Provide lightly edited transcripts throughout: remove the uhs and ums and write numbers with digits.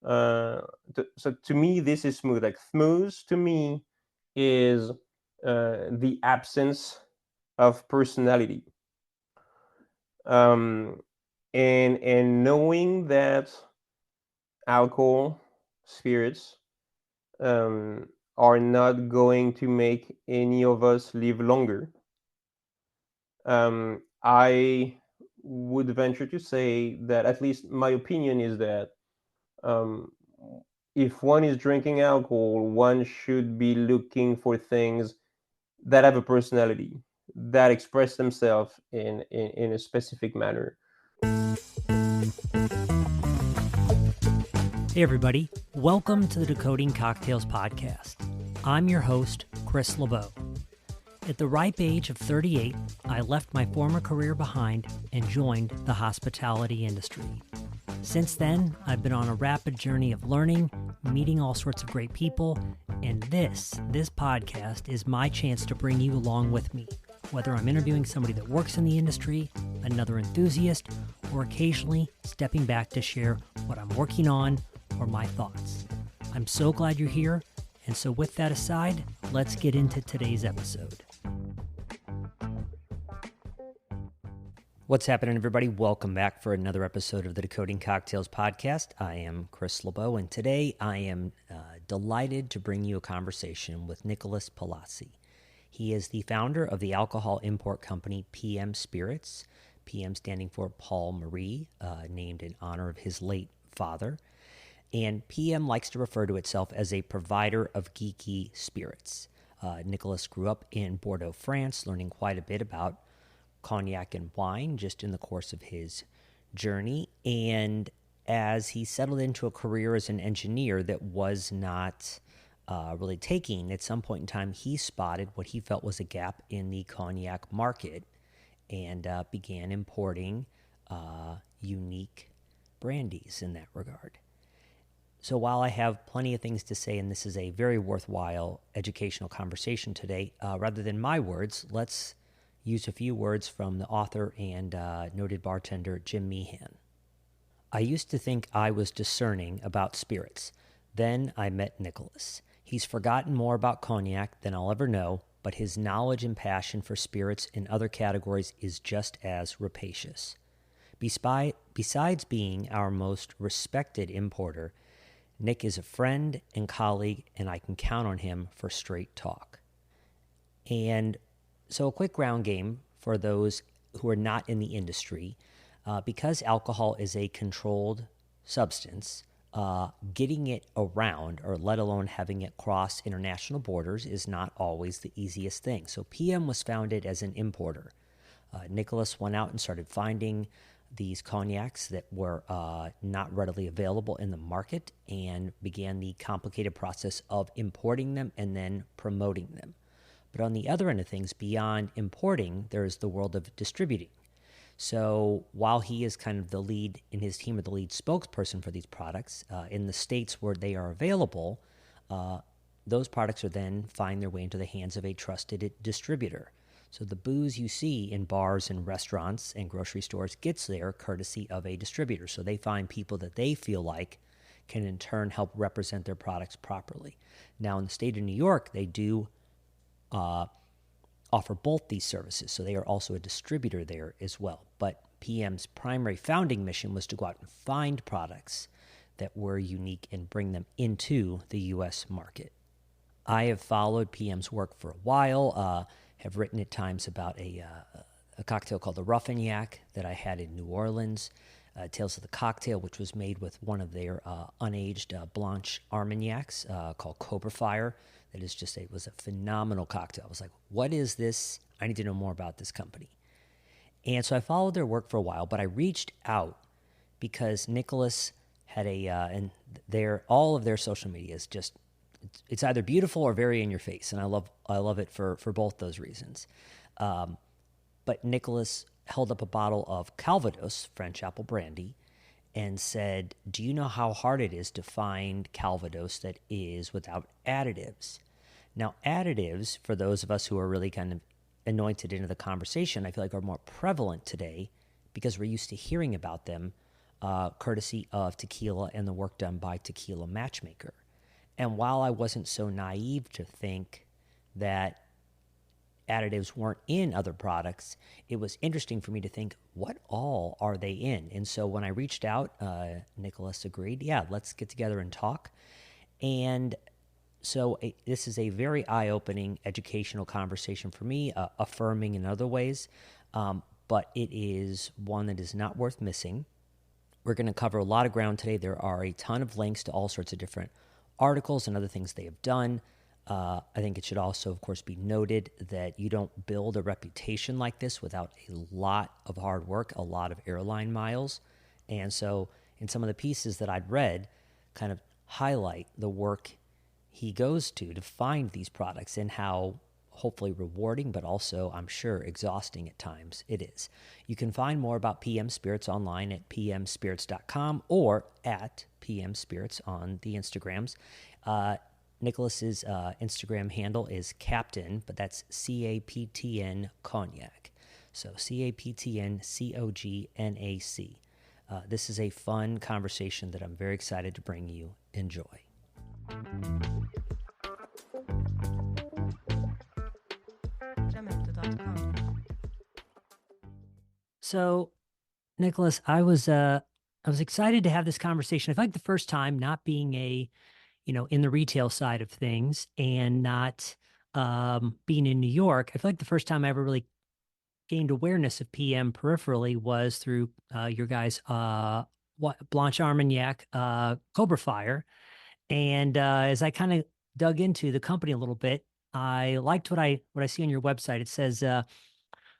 So to me, this is smooth. Like smooth to me is the absence of personality. Um, and knowing that alcohol, spirits, are not going to make any of us live longer, I would venture to say that, at least my opinion is that, um, if one is drinking alcohol, one should be looking for things that have a personality, that express themselves in a specific manner. Hey, everybody. Welcome to the Decoding Cocktails podcast. I'm your host, Chris LeBeau. At the ripe age of 38, I left my former career behind and joined the hospitality industry. Since then, I've been on a rapid journey of learning, meeting all sorts of great people, and this podcast is my chance to bring you along with me, whether I'm interviewing somebody that works in the industry, another enthusiast, or occasionally stepping back to share what I'm working on or my thoughts. I'm so glad you're here, and so with that aside, let's get into today's episode. What's happening, everybody? Welcome back for another episode of the Decoding Cocktails podcast. I am Chris LeBeau, and today I am delighted to bring you a conversation with Nicolas Palazzi. He is the founder of the alcohol import company PM Spirits, PM standing for Paul Marie, named in honor of his late father. And PM likes to refer to itself as a provider of geeky spirits. Nicolas grew up in Bordeaux, France, learning quite a bit about cognac and wine just in the course of his journey. And as he settled into a career as an engineer that was not really taking, at some point in time, he spotted what he felt was a gap in the cognac market and began importing unique brandies in that regard. So while I have plenty of things to say, and this is a very worthwhile educational conversation today, rather than my words, let's use a few words from the author and noted bartender Jim Meehan. I used to think I was discerning about spirits. Then I met Nicolas. He's forgotten more about cognac than I'll ever know, but his knowledge and passion for spirits in other categories is just as rapacious. Besides being our most respected importer, Nick is a friend and colleague, and I can count on him for straight talk. And so a quick ground game for those who are not in the industry. Because alcohol is a controlled substance, getting it around, or let alone having it cross international borders, is not always the easiest thing. So PM was founded as an importer. Nicolas went out and started finding these cognacs that were not readily available in the market and began the complicated process of importing them and then promoting them. But on the other end of things, beyond importing, there's the world of distributing. So while he is kind of the lead in his team, or the lead spokesperson for these products, in the states where they are available, those products are then find their way into the hands of a trusted distributor. So the booze you see in bars and restaurants and grocery stores gets there courtesy of a distributor. So they find people that they feel like can in turn help represent their products properly. Now in the state of New York, they do offer both these services. So they are also a distributor there as well. But PM's primary founding mission was to go out and find products that were unique and bring them into the U.S. market. I have followed PM's work for a while, have written at times about a cocktail called the Ruffignac that I had in New Orleans, Tales of the Cocktail, which was made with one of their unaged Blanche Armagnacs called Cobra Fire. That is just it was a phenomenal cocktail. I was like, what is this? I need to know more about this company. And so I followed their work for a while, but I reached out because Nicolas had and all of their social media is just, it's either beautiful or very in your face, and I love it for both those reasons. But Nicolas held up a bottle of Calvados, French apple brandy, and said, do you know how hard it is to find Calvados that is without additives? Now, additives, for those of us who are really kind of anointed into the conversation, I feel like are more prevalent today because we're used to hearing about them courtesy of tequila and the work done by Tequila Matchmaker. And while I wasn't so naive to think that additives weren't in other products, it was interesting for me to think, what all are they in? And so when I reached out, Nicolas agreed, yeah, let's get together and talk. And so this is a very eye-opening, educational conversation for me, affirming in other ways, but it is one that is not worth missing. We're going to cover a lot of ground today. There are a ton of links to all sorts of different articles and other things they have done. I think it should also, of course, be noted that you don't build a reputation like this without a lot of hard work, a lot of airline miles. And so, in some of the pieces that I'd read, kind of highlight the work he goes to find these products and how hopefully rewarding, but also, I'm sure, exhausting at times it is. You can find more about PM Spirits online at pmspirits.com or at PM Spirits on the Instagrams. Nicholas's Instagram handle is Captain, but that's CAPTN Cognac. So CAPTN COGNAC. This is a fun conversation that I'm very excited to bring you. Enjoy. So, Nicholas, I was excited to have this conversation. I feel like the first time not being in the retail side of things and not being in New York, I feel like the first time I ever really gained awareness of PM peripherally was through your guys' Blanche Armagnac Cobra Fire. And as I kind of dug into the company a little bit, I liked what I see on your website. It says,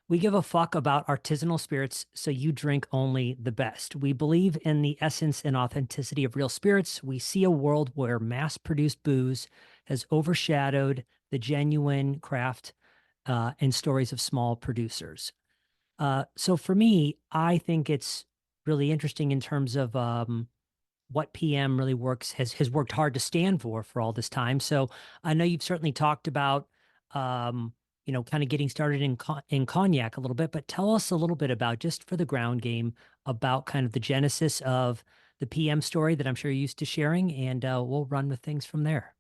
we give a fuck about artisanal spirits, so you drink only the best. We believe in the essence and authenticity of real spirits. We see a world where mass-produced booze has overshadowed the genuine craft and stories of small producers. So for me, I think it's really interesting in terms of what PM really has worked hard to stand for all this time. So I know you've certainly talked about kind of getting started in cognac a little bit, but tell us a little bit about, just for the ground game, about kind of the genesis of the PM story that I'm sure you're used to sharing, and we'll run with things from there.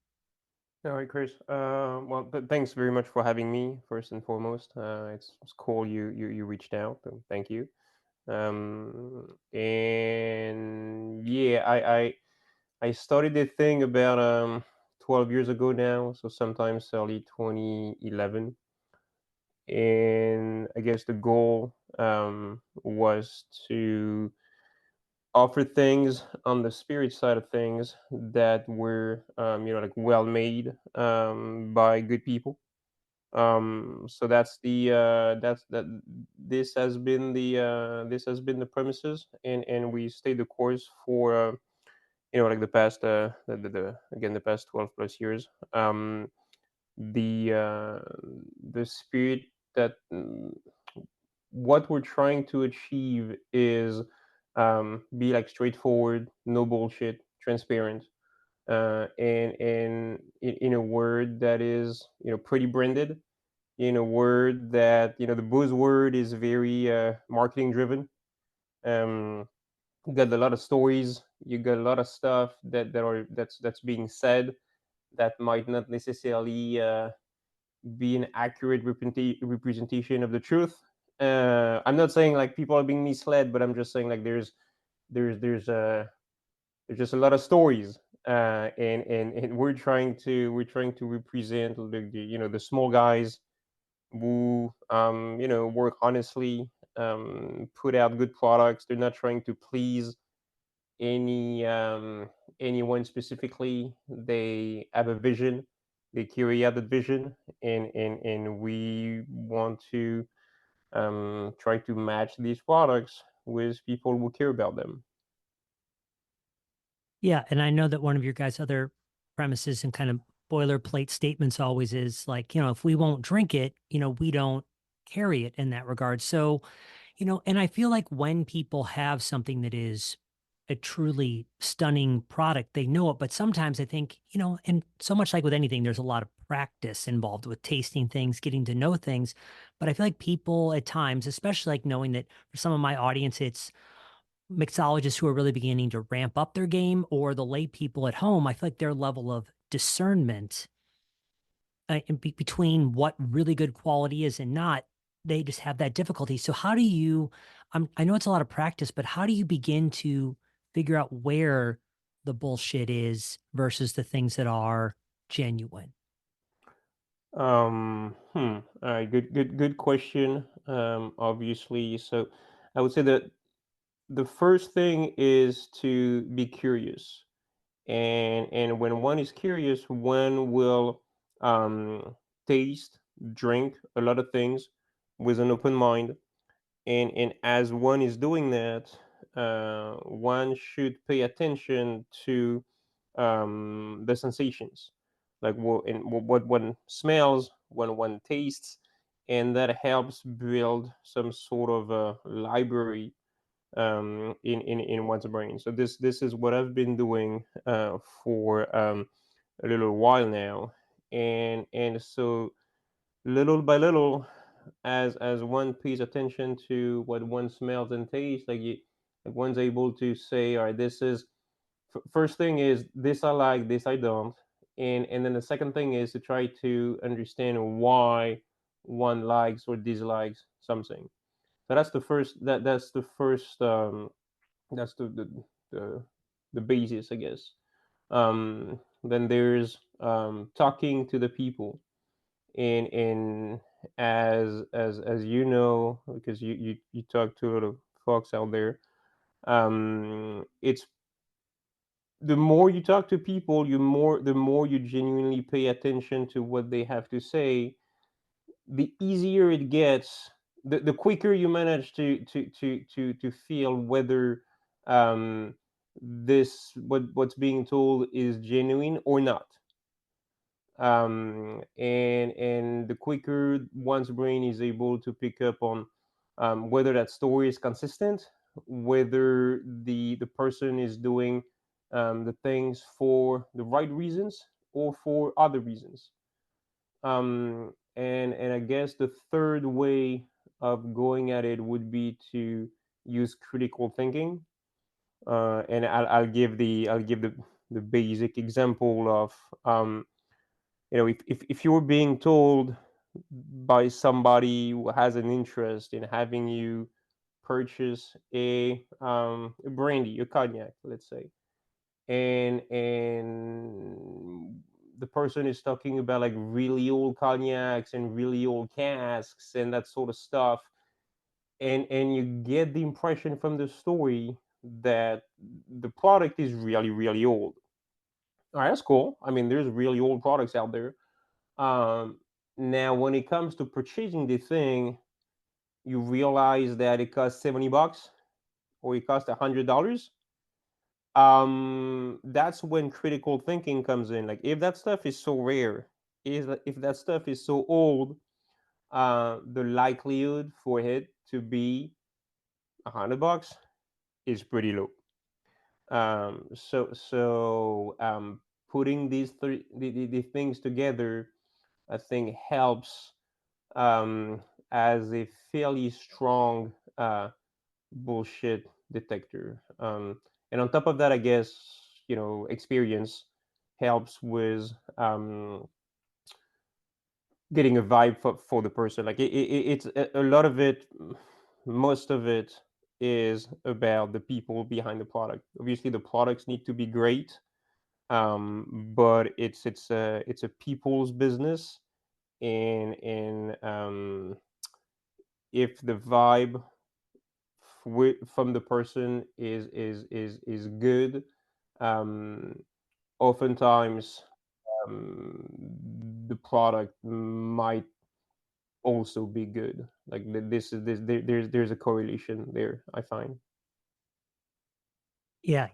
All right, Chris. Well, thanks very much for having me. First and foremost, it's cool you reached out. And thank you. And yeah, I started the thing about 12 years ago now, so sometimes early 2011. And I guess the goal was to offer things on the spirit side of things that were like well made by good people. So that's that this has been the premises, and we stayed the course for like the past the again the past 12 plus years. The spirit that what we're trying to achieve is be like straightforward, no bullshit, transparent, and in a word that is pretty branded, in a word that the buzzword is very marketing driven. You got a lot of stories, you got a lot of stuff that's being said that might not necessarily be an accurate representation of the truth. I'm not saying like people are being misled, but I'm just saying like there's there's uh there's just a lot of stories, and we're trying to represent the small guys who work honestly, put out good products. They're not trying to please any anyone specifically. They have a vision, they carry out that vision, and we want to try to match these products with people who care about them. Yeah, and I know that one of your guys' other premises and kind of boilerplate statements always is like, if we won't drink it, we don't carry it in that regard. So, and I feel like when people have something that is a truly stunning product, they know it. But sometimes I think, and so much like with anything, there's a lot of practice involved with tasting things, getting to know things. But I feel like people at times, especially like knowing that for some of my audience, it's mixologists who are really beginning to ramp up their game, or the lay people at home, I feel like their level of discernment between what really good quality is and not, they just have that difficulty. So how do you, I know it's a lot of practice, but how do you begin to figure out where the bullshit is versus the things that are genuine? All right, good question. Obviously, so I would say that the first thing is to be curious, and when one is curious, one will taste, drink a lot of things with an open mind, and as one is doing that, one should pay attention to the sensations, like what one smells, when one tastes, and that helps build some sort of a library in one's brain. So this is what I've been doing for a little while now, and so little by little, as one pays attention to what one smells and tastes, like one's able to say, all right, this is first thing is this I like, this I don't, and then the second thing is to try to understand why one likes or dislikes something. So that's the first that's the, the basis, I guess. Then there's talking to the people, and as you know, because you talk to a lot of folks out there, it's the more you talk to people, the more you genuinely pay attention to what they have to say, the easier it gets, the quicker you manage to feel whether um what's being told is genuine or not. And the quicker one's brain is able to pick up on whether that story is consistent, whether the person is doing the things for the right reasons or for other reasons. And I guess the third way of going at it would be to use critical thinking. And I'll give the basic example of if you're being told by somebody who has an interest in having you purchase a brandy, a cognac, let's say, and the person is talking about like really old cognacs and really old casks and that sort of stuff, and you get the impression from the story that the product is really really old. All right, that's cool. I mean, there's really old products out there. Now, when it comes to purchasing the thing, you realize that it costs $70 or it costs $100. That's when critical thinking comes in. Like, if that stuff is so rare, if that stuff is so old, the likelihood for it to be $100 is pretty low. Putting these the things together, I think helps um, as a fairly strong bullshit detector. And on top of that, I guess, experience helps with getting a vibe for the person. Like it's a lot of it, most of it is about the people behind the product. Obviously, the products need to be great, but it's a people's business, and if the vibe from the person is good, um, oftentimes the product might also be good. Like this is this there's a correlation there, I find. Yeah,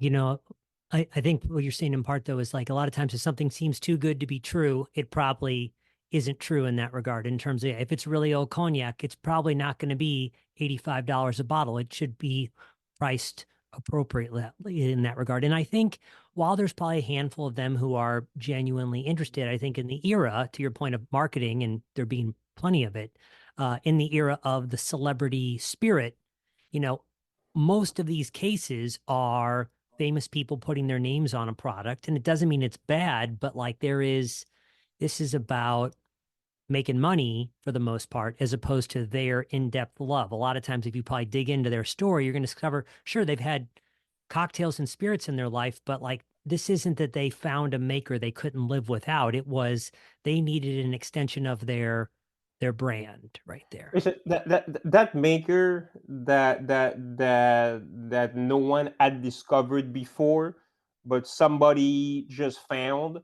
I think what you're saying in part though is like a lot of times if something seems too good to be true, it probably isn't true in that regard. In terms of if it's really old cognac, it's probably not going to be $85 a bottle. It should be priced appropriately in that regard. And I think while there's probably a handful of them who are genuinely interested, I think in the era, to your point of marketing and there being plenty of it, in the era of the celebrity spirit, you know, most of these cases are famous people putting their names on a product. And it doesn't mean it's bad, but like this is about making money for the most part, as opposed to their in-depth love. A lot of times, if you probably dig into their story, you're going to discover, sure, they've had cocktails and spirits in their life, but like this isn't that they found a maker they couldn't live without. It was they needed an extension of their brand right there. Is it that maker that no one had discovered before, but somebody just found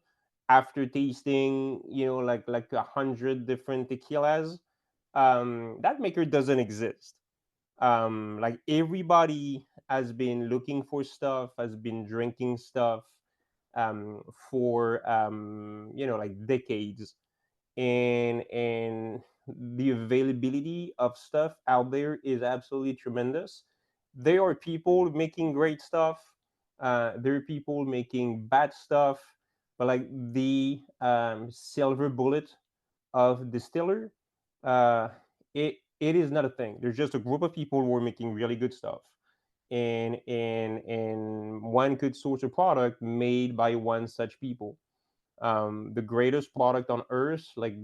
after tasting, like 100 different tequilas? That maker doesn't exist. Like everybody has been looking for stuff, has been drinking stuff, for like decades, and the availability of stuff out there is absolutely tremendous. There are people making great stuff. There are people making bad stuff, but like the silver bullet of distiller, uh, it is not a thing. There's just a group of people who are making really good stuff, and one could source a product made by one such people. The greatest product on earth like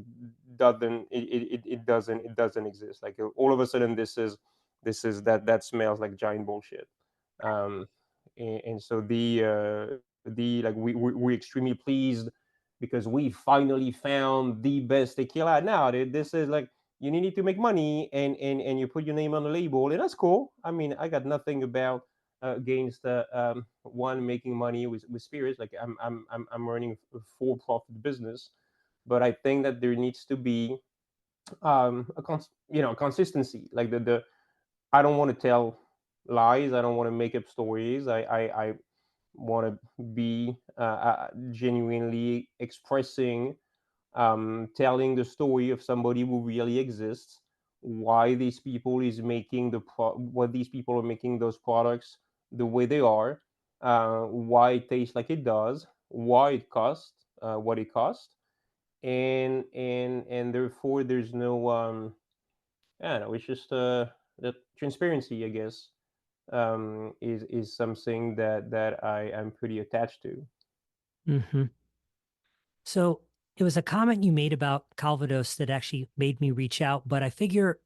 doesn't it doesn't exist. Like all of a sudden this is that smells like giant bullshit. Um and, and so the like we're extremely pleased because we finally found the best tequila. Now this is like you need to make money, and you put your name on the label, and that's cool. I mean, I got nothing about against one making money with spirits. Like I'm running a for profit business, but I think that there needs to be consistency. Like the I don't want to tell lies. I don't want to make up stories. I want to be genuinely expressing, telling the story of somebody who really exists, why these people is making what these people are making those products the way they are, why it tastes like it does, why it costs what it costs, and therefore there's no I don't know. It's just the transparency, I guess, is something that I am pretty attached to. Hmm. So it was a comment you made about Calvados that actually made me reach out, but I figure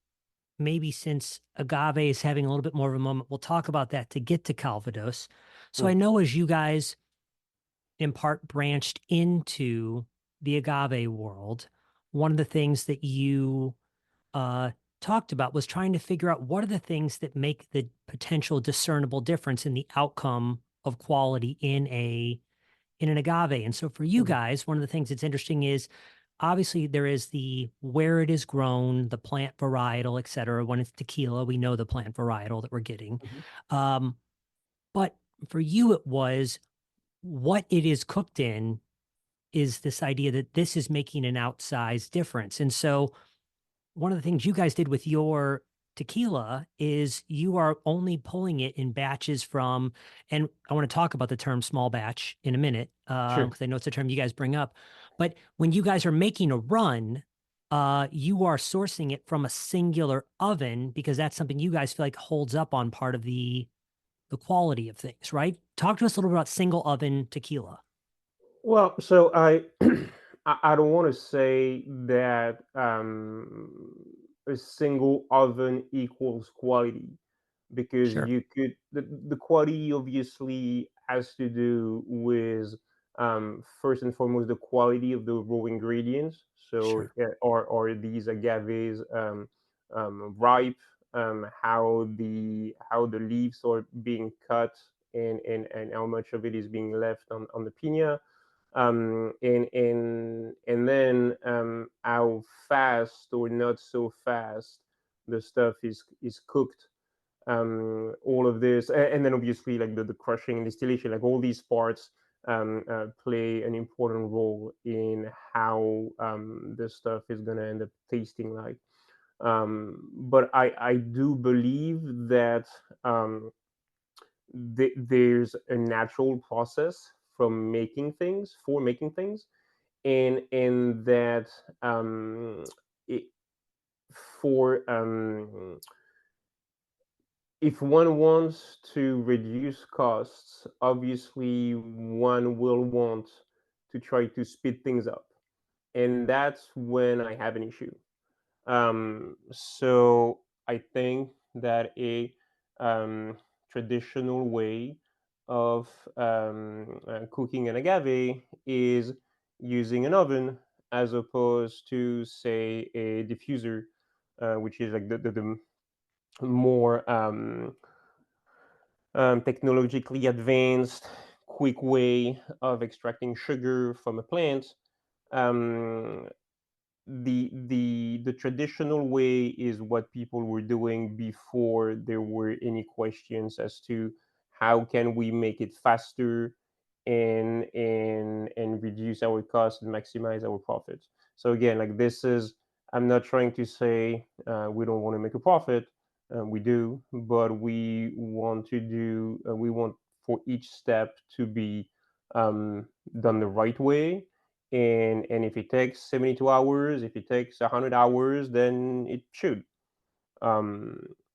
maybe since agave is having a little bit more of a moment, we'll talk about that to get to Calvados. So I Mm, know as you guys in part branched into the agave world, one of the things that you uh, talked about was trying to figure out what are the things that make the potential discernible difference in the outcome of quality in an agave. And so for you mhm, guys, one of the things that's interesting is obviously there is the where it is grown, the plant varietal, et cetera. When it's tequila, we know the plant varietal that we're getting. mhm. Um, but for you, it was what it is cooked in is this idea that this is making an outsized difference. And so one of the things you guys did with your tequila is you are only pulling it in batches from, and I want to talk about the term small batch in a minute, Sure. because I know it's a term you guys bring up. But when you guys are making a run, you are sourcing it from a singular oven because that's something you guys feel like holds up on part of the quality of things, right? Talk to us a little bit about single oven tequila. Well, so I don't want to say that a single oven equals quality, because Sure. you could the quality obviously has to do with, first and foremost, the quality of the raw ingredients. So Sure. are these agaves ripe, how the leaves are being cut, and how much of it is being left on the pina, and then how fast or not so fast the stuff is cooked. All of this, and then obviously like the crushing and distillation, like all these parts play an important role in how the stuff is going to end up tasting like. But I do believe that there's a natural process from making things for making things, and that it, for if one wants to reduce costs, obviously one will want to try to speed things up, and that's when I have an issue. So I think that a traditional way of cooking an agave is using an oven as opposed to, say, a diffuser, which is like the more technologically advanced, quick way of extracting sugar from a plant. Um, the traditional way is what people were doing before there were any questions as to how can we make it faster and reduce our costs and maximize our profits. So again, like this is, I'm not trying to say we don't want to make a profit. We do, but we want for each step to be done the right way, and if it takes 72 hours, if it takes 100 hours, then it should.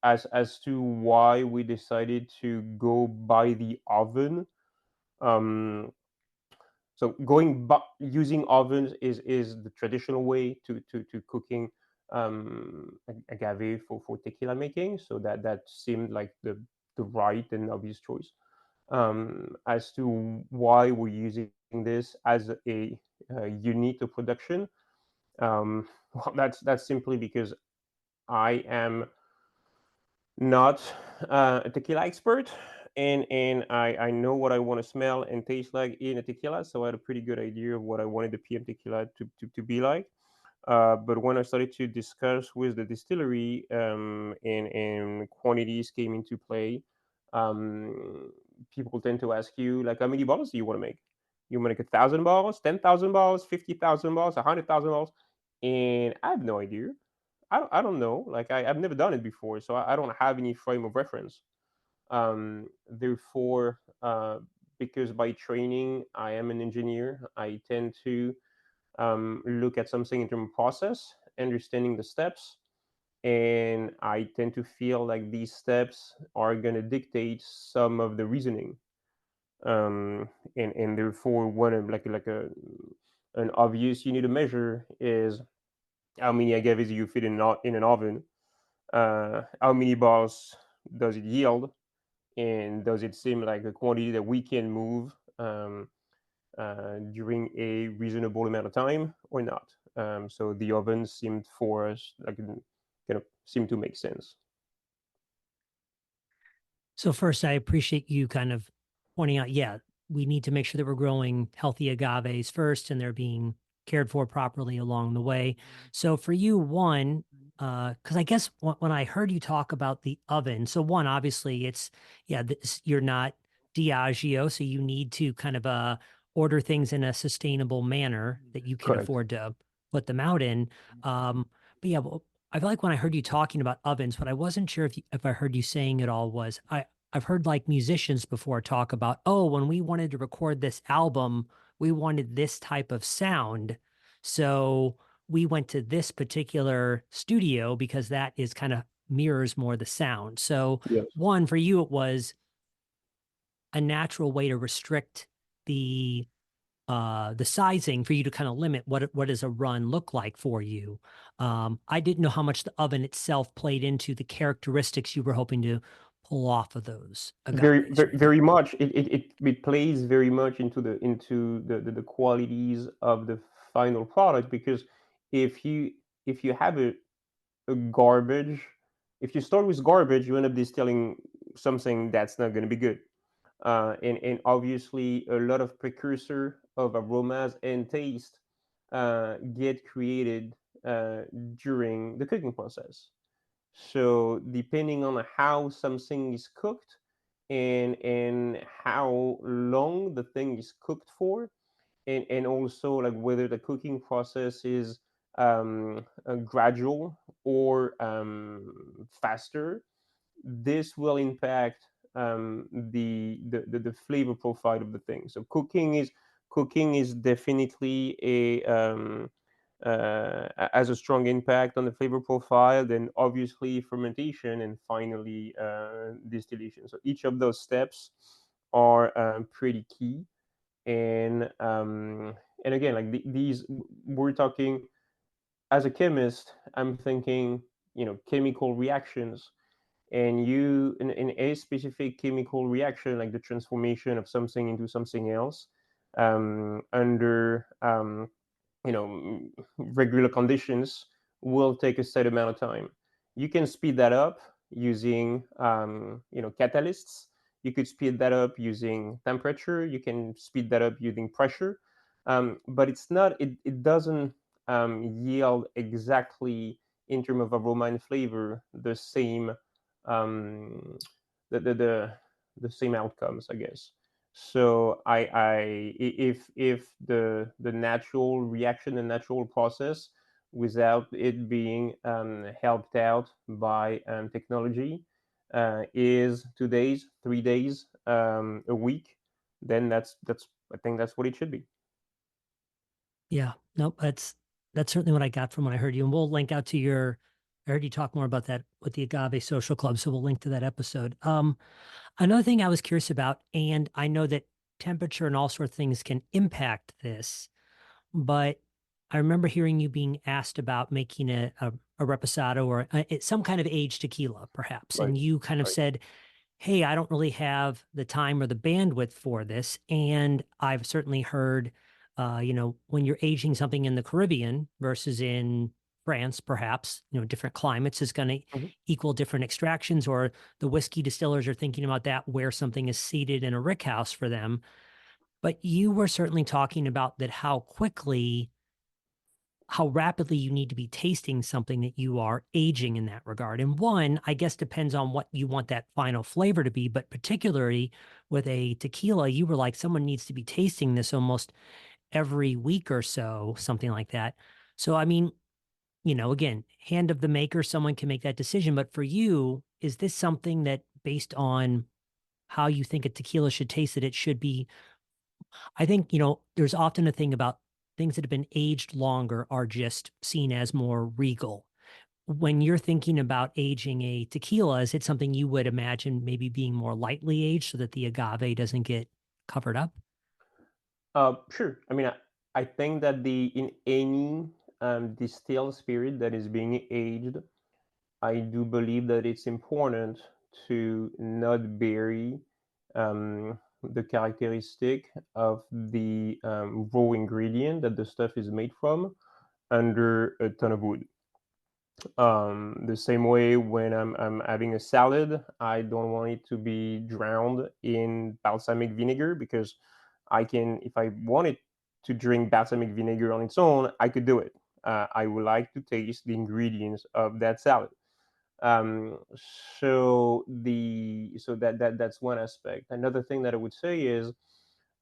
As to why we decided to go by the oven, um, so using ovens is the traditional way to cooking agave for tequila making, so that seemed like the right and obvious choice. As to why we're using this as a unit of production, well, that's simply because I am not a tequila expert, and I know what I want to smell and taste like in a tequila, so I had a pretty good idea of what I wanted the PM tequila to be like. But when I started to discuss with the distillery, and quantities came into play, people tend to ask you like, how many bottles do you want to make? You want to make 1,000 bottles, 10,000 bottles, 50,000 bottles, 100,000 bottles, and I have no idea. I don't know. Like I've never done it before, so I don't have any frame of reference. Therefore, because by training I am an engineer, I tend to look at something in terms of process, understanding the steps, and I tend to feel like these steps are going to dictate some of the reasoning. And therefore, one of like a an obvious you need to measure is how many agaves you fit in an oven, how many bars does it yield, and does it seem like a quantity that we can move during a reasonable amount of time or not. So the oven seemed for us like kind of seemed to make sense. So first, I appreciate you kind of pointing out, yeah, we need to make sure that we're growing healthy agaves first and they're being cared for properly along the way. So for you, one, because I guess when I heard you talk about the oven, so one, obviously it's, yeah, you're not Diageo, so you need to kind of order things in a sustainable manner that you can Correct. afford to put them out in. But yeah, well, I feel like when I heard you talking about ovens, but I wasn't sure if I heard you saying it all was I've heard like musicians before talk about, oh, when we wanted to record this album, we wanted this type of sound. So we went to this particular studio because that is kind of mirrors more the sound. So Yes. one for you, it was a natural way to restrict the sizing for you to kind of limit what does a run look like for you. I didn't know how much the oven itself played into the characteristics you were hoping to pull off of those Very, agaves, very, right? very much. It plays very much into the qualities of the final product, because if you if you have a garbage, if you start with garbage, you end up distilling something that's not going to be good. And obviously, a lot of precursor of aromas and taste get created during the cooking process. So depending on how something is cooked and how long the thing is cooked for, and also like whether the cooking process is gradual or faster, this will impact the flavor profile of the thing. So cooking is definitely has a strong impact on the flavor profile, then obviously fermentation, and finally distillation. So each of those steps are pretty key. And again, like these, we're talking, as a chemist, I'm thinking, chemical reactions, and in a specific chemical reaction, like the transformation of something into something else, under regular conditions, will take a set amount of time. You can speed that up using catalysts. You could speed that up using temperature. You can speed that up using pressure. But it doesn't yield exactly, in terms of aroma and flavor, um, the the same outcomes, I guess. So if the natural reaction, the natural process, without it being helped out by technology, is 2 days, 3 days, a week, then that's I think that's what it should be. Yeah. Nope. That's certainly what I got from when I heard you. And we'll link out to your I heard you talk more about that with the Agave Social Club. So we'll link to that episode. Another thing I was curious about, and I know that temperature and all sorts of things can impact this, but I remember hearing you being asked about making a reposado or some kind of aged tequila, perhaps. Right. And you kind of Right. said, hey, I don't really have the time or the bandwidth for this. And I've certainly heard, when you're aging something in the Caribbean versus in France, perhaps, different climates is going to Mhm. equal different extractions, or the whiskey distillers are thinking about that where something is seated in a rick house for them. But you were certainly talking about that how rapidly you need to be tasting something that you are aging in that regard. And one, I guess, depends on what you want that final flavor to be. But particularly with a tequila, you were like, someone needs to be tasting this almost every week or so, something like that. So, I mean, again, hand of the maker, someone can make that decision. But for you, is this something that based on how you think a tequila should taste, that it should be? I think, there's often a thing about things that have been aged longer are just seen as more regal. When you're thinking about aging a tequila, is it something you would imagine maybe being more lightly aged so that the agave doesn't get covered up? Sure. I mean, I think that the in any distilled spirit that is being aged, I do believe that it's important to not bury the characteristic of the raw ingredient that the stuff is made from under a ton of wood. The same way, when I'm having a salad, I don't want it to be drowned in balsamic vinegar, because if I wanted to drink balsamic vinegar on its own, I could do it. I would like to taste the ingredients of that salad. Um, that's one aspect. Another thing that I would say is,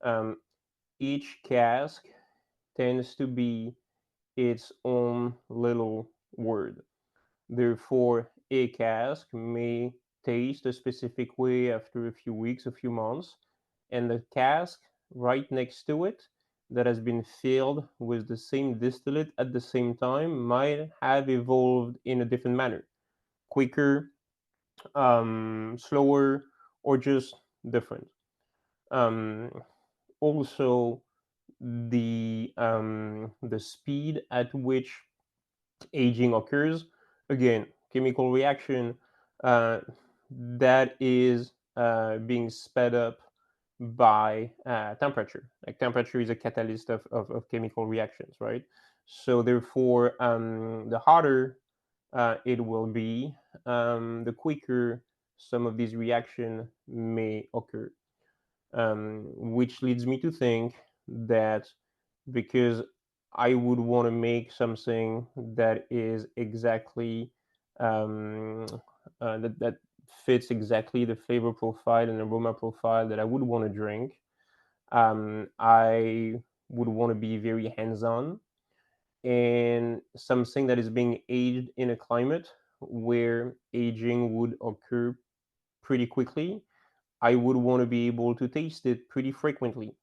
um, each cask tends to be its own little word. Therefore, a cask may taste a specific way after a few weeks, a few months, and the cask right next to it, that has been filled with the same distillate at the same time, might have evolved in a different manner, quicker, slower, or just different. Um, Also, the speed at which aging occurs, again, chemical reaction, uh, that is being sped up by temperature. Like, temperature is a catalyst of chemical reactions, right? So therefore, the hotter it will be, the quicker some of these reaction may occur. Which leads me to think that, because I would want to make something that is exactly, um, that fits exactly the flavor profile and aroma profile that I would want to drink. I would want to be very hands-on, and something that is being aged in a climate where aging would occur pretty quickly. I would want to be able to taste it pretty frequently.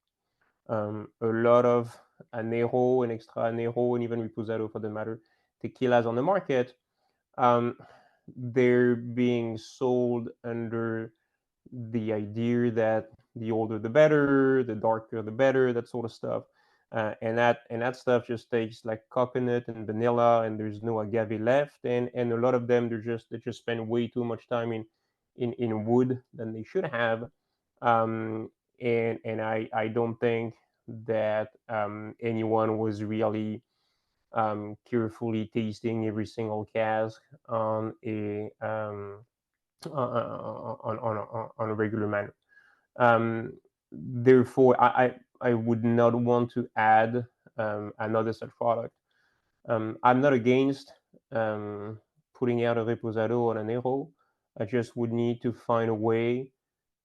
a lot of anejo and extra anejo and even reposado for the matter tequilas on the market, um, they're being sold under the idea that the older the better, the darker the better, that sort of stuff. And that stuff just tastes like coconut and vanilla, and there's no agave left. And a lot of them they just spend way too much time in wood than they should have. Um, and I don't think that anyone was really carefully tasting every single cask on a regular manner. Therefore, I would not want to add another such product. I'm not against um, putting out a reposado or an aero. I just would need to find a way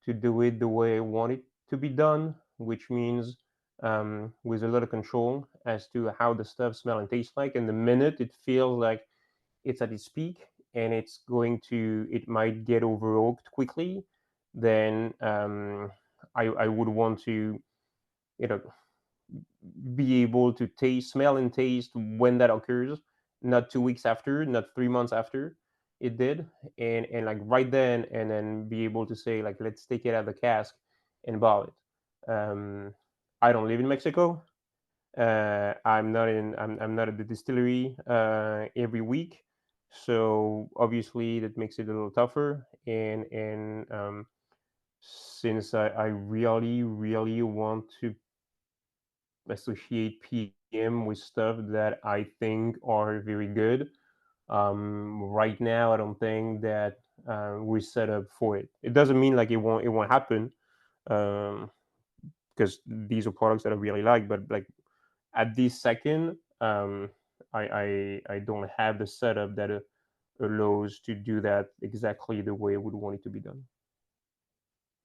to do it the way I want it to be done, which means with a lot of control as to how the stuff smell and taste like. And the minute it feels like it's at its peak and it might get over oaked quickly, then I would want to, you know, be able to taste, smell, and taste when that occurs, not 2 weeks after, not 3 months after it did, and like right then, and then be able to say like, let's take it out of the cask and bottle it. I don't live in Mexico. I'm not at the distillery every week, so obviously that makes it a little tougher. And since I really really want to associate PM with stuff that I think are very good. Right now, I don't think that we're set up for it. It doesn't mean like it won't happen, um, because these are products that I really like. But like at this second, I don't have the setup that allows to do that exactly the way I would want it to be done.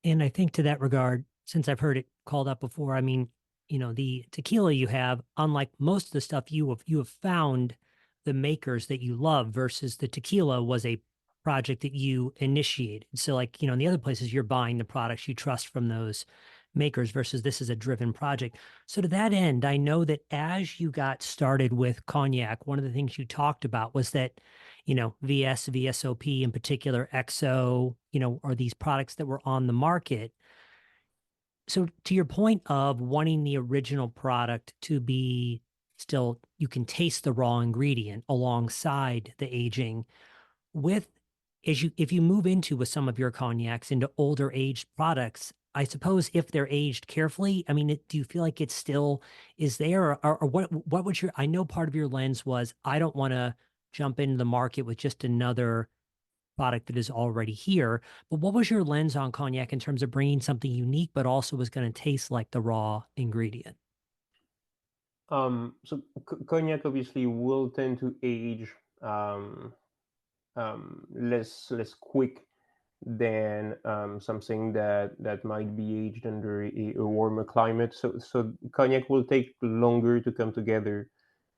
And I think to that regard, since I've heard it called up before, I mean, the tequila you have, unlike most of the stuff you have found the makers that you love versus the tequila was a project that you initiated. So like, in the other places you're buying the products you trust from those makers versus this is a driven project. So to that end, I know that as you got started with cognac, one of the things you talked about was that VS, VSOP in particular, XO, are these products that were on the market. So to your point of wanting the original product to be still, you can taste the raw ingredient alongside the aging with, if you move into with some of your cognacs into older aged products, I suppose if they're aged carefully, I mean, do you feel like it still is there, or what would your? I know part of your lens was I don't want to jump into the market with just another product that is already here. But what was your lens on cognac in terms of bringing something unique, but also was going to taste like the raw ingredient? So cognac obviously will tend to age um, less quick than something that might be aged under a warmer climate. So cognac will take longer to come together,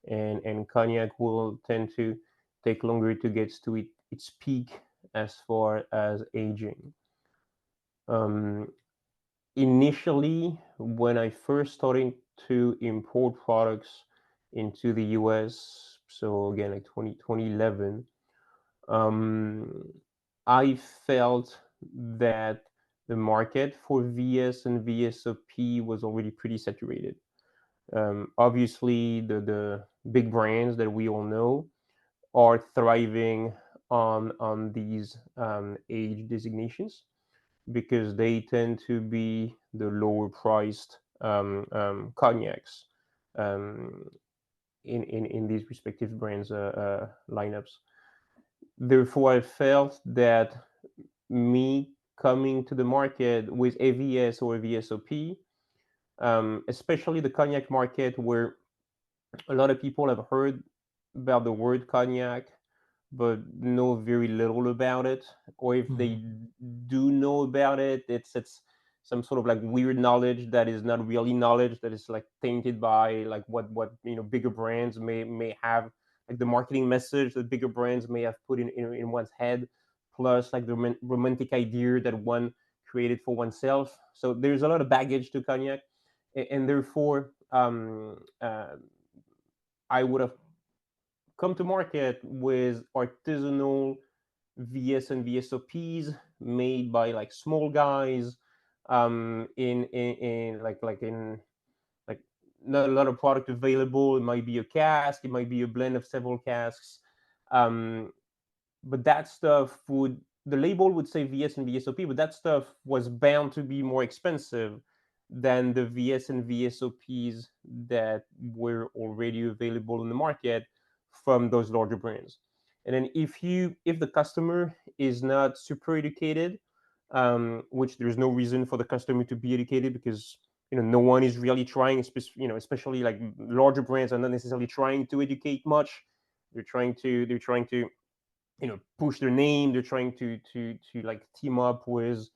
and cognac will tend to take longer to get to its peak as far as aging. Um, Initially, when I first started to import products into the US, so again like 2011, um, I felt that the market for VS and VSOP was already pretty saturated. Obviously, the big brands that we all know are thriving on these age designations because they tend to be the lower priced cognacs um, in these respective brands lineups. Therefore, I felt that me coming to the market with AVS or VSOP, especially the cognac market, where a lot of people have heard about the word cognac, but know very little about it. Or if Mhm. they do know about it, it's some sort of like weird knowledge that is not really knowledge, that is like tainted by like what bigger brands may have, like the marketing message that bigger brands may have put in one's head, plus like the romantic idea that one created for oneself. So there's a lot of baggage to cognac, and therefore I would have come to market with artisanal VS and VSOPs made by like small guys in like not a lot of product available. It might be a cask, it might be a blend of several casks. Um, but that stuff would, the label would say VS and VSOP, but that stuff was bound to be more expensive than the VS and VSOPs that were already available in the market from those larger brands. And then if the customer is not super educated, which there's no reason for the customer to be educated, because no one is really trying, especially like larger brands are not necessarily trying to educate much. They're trying to push their name. They're trying to like team up with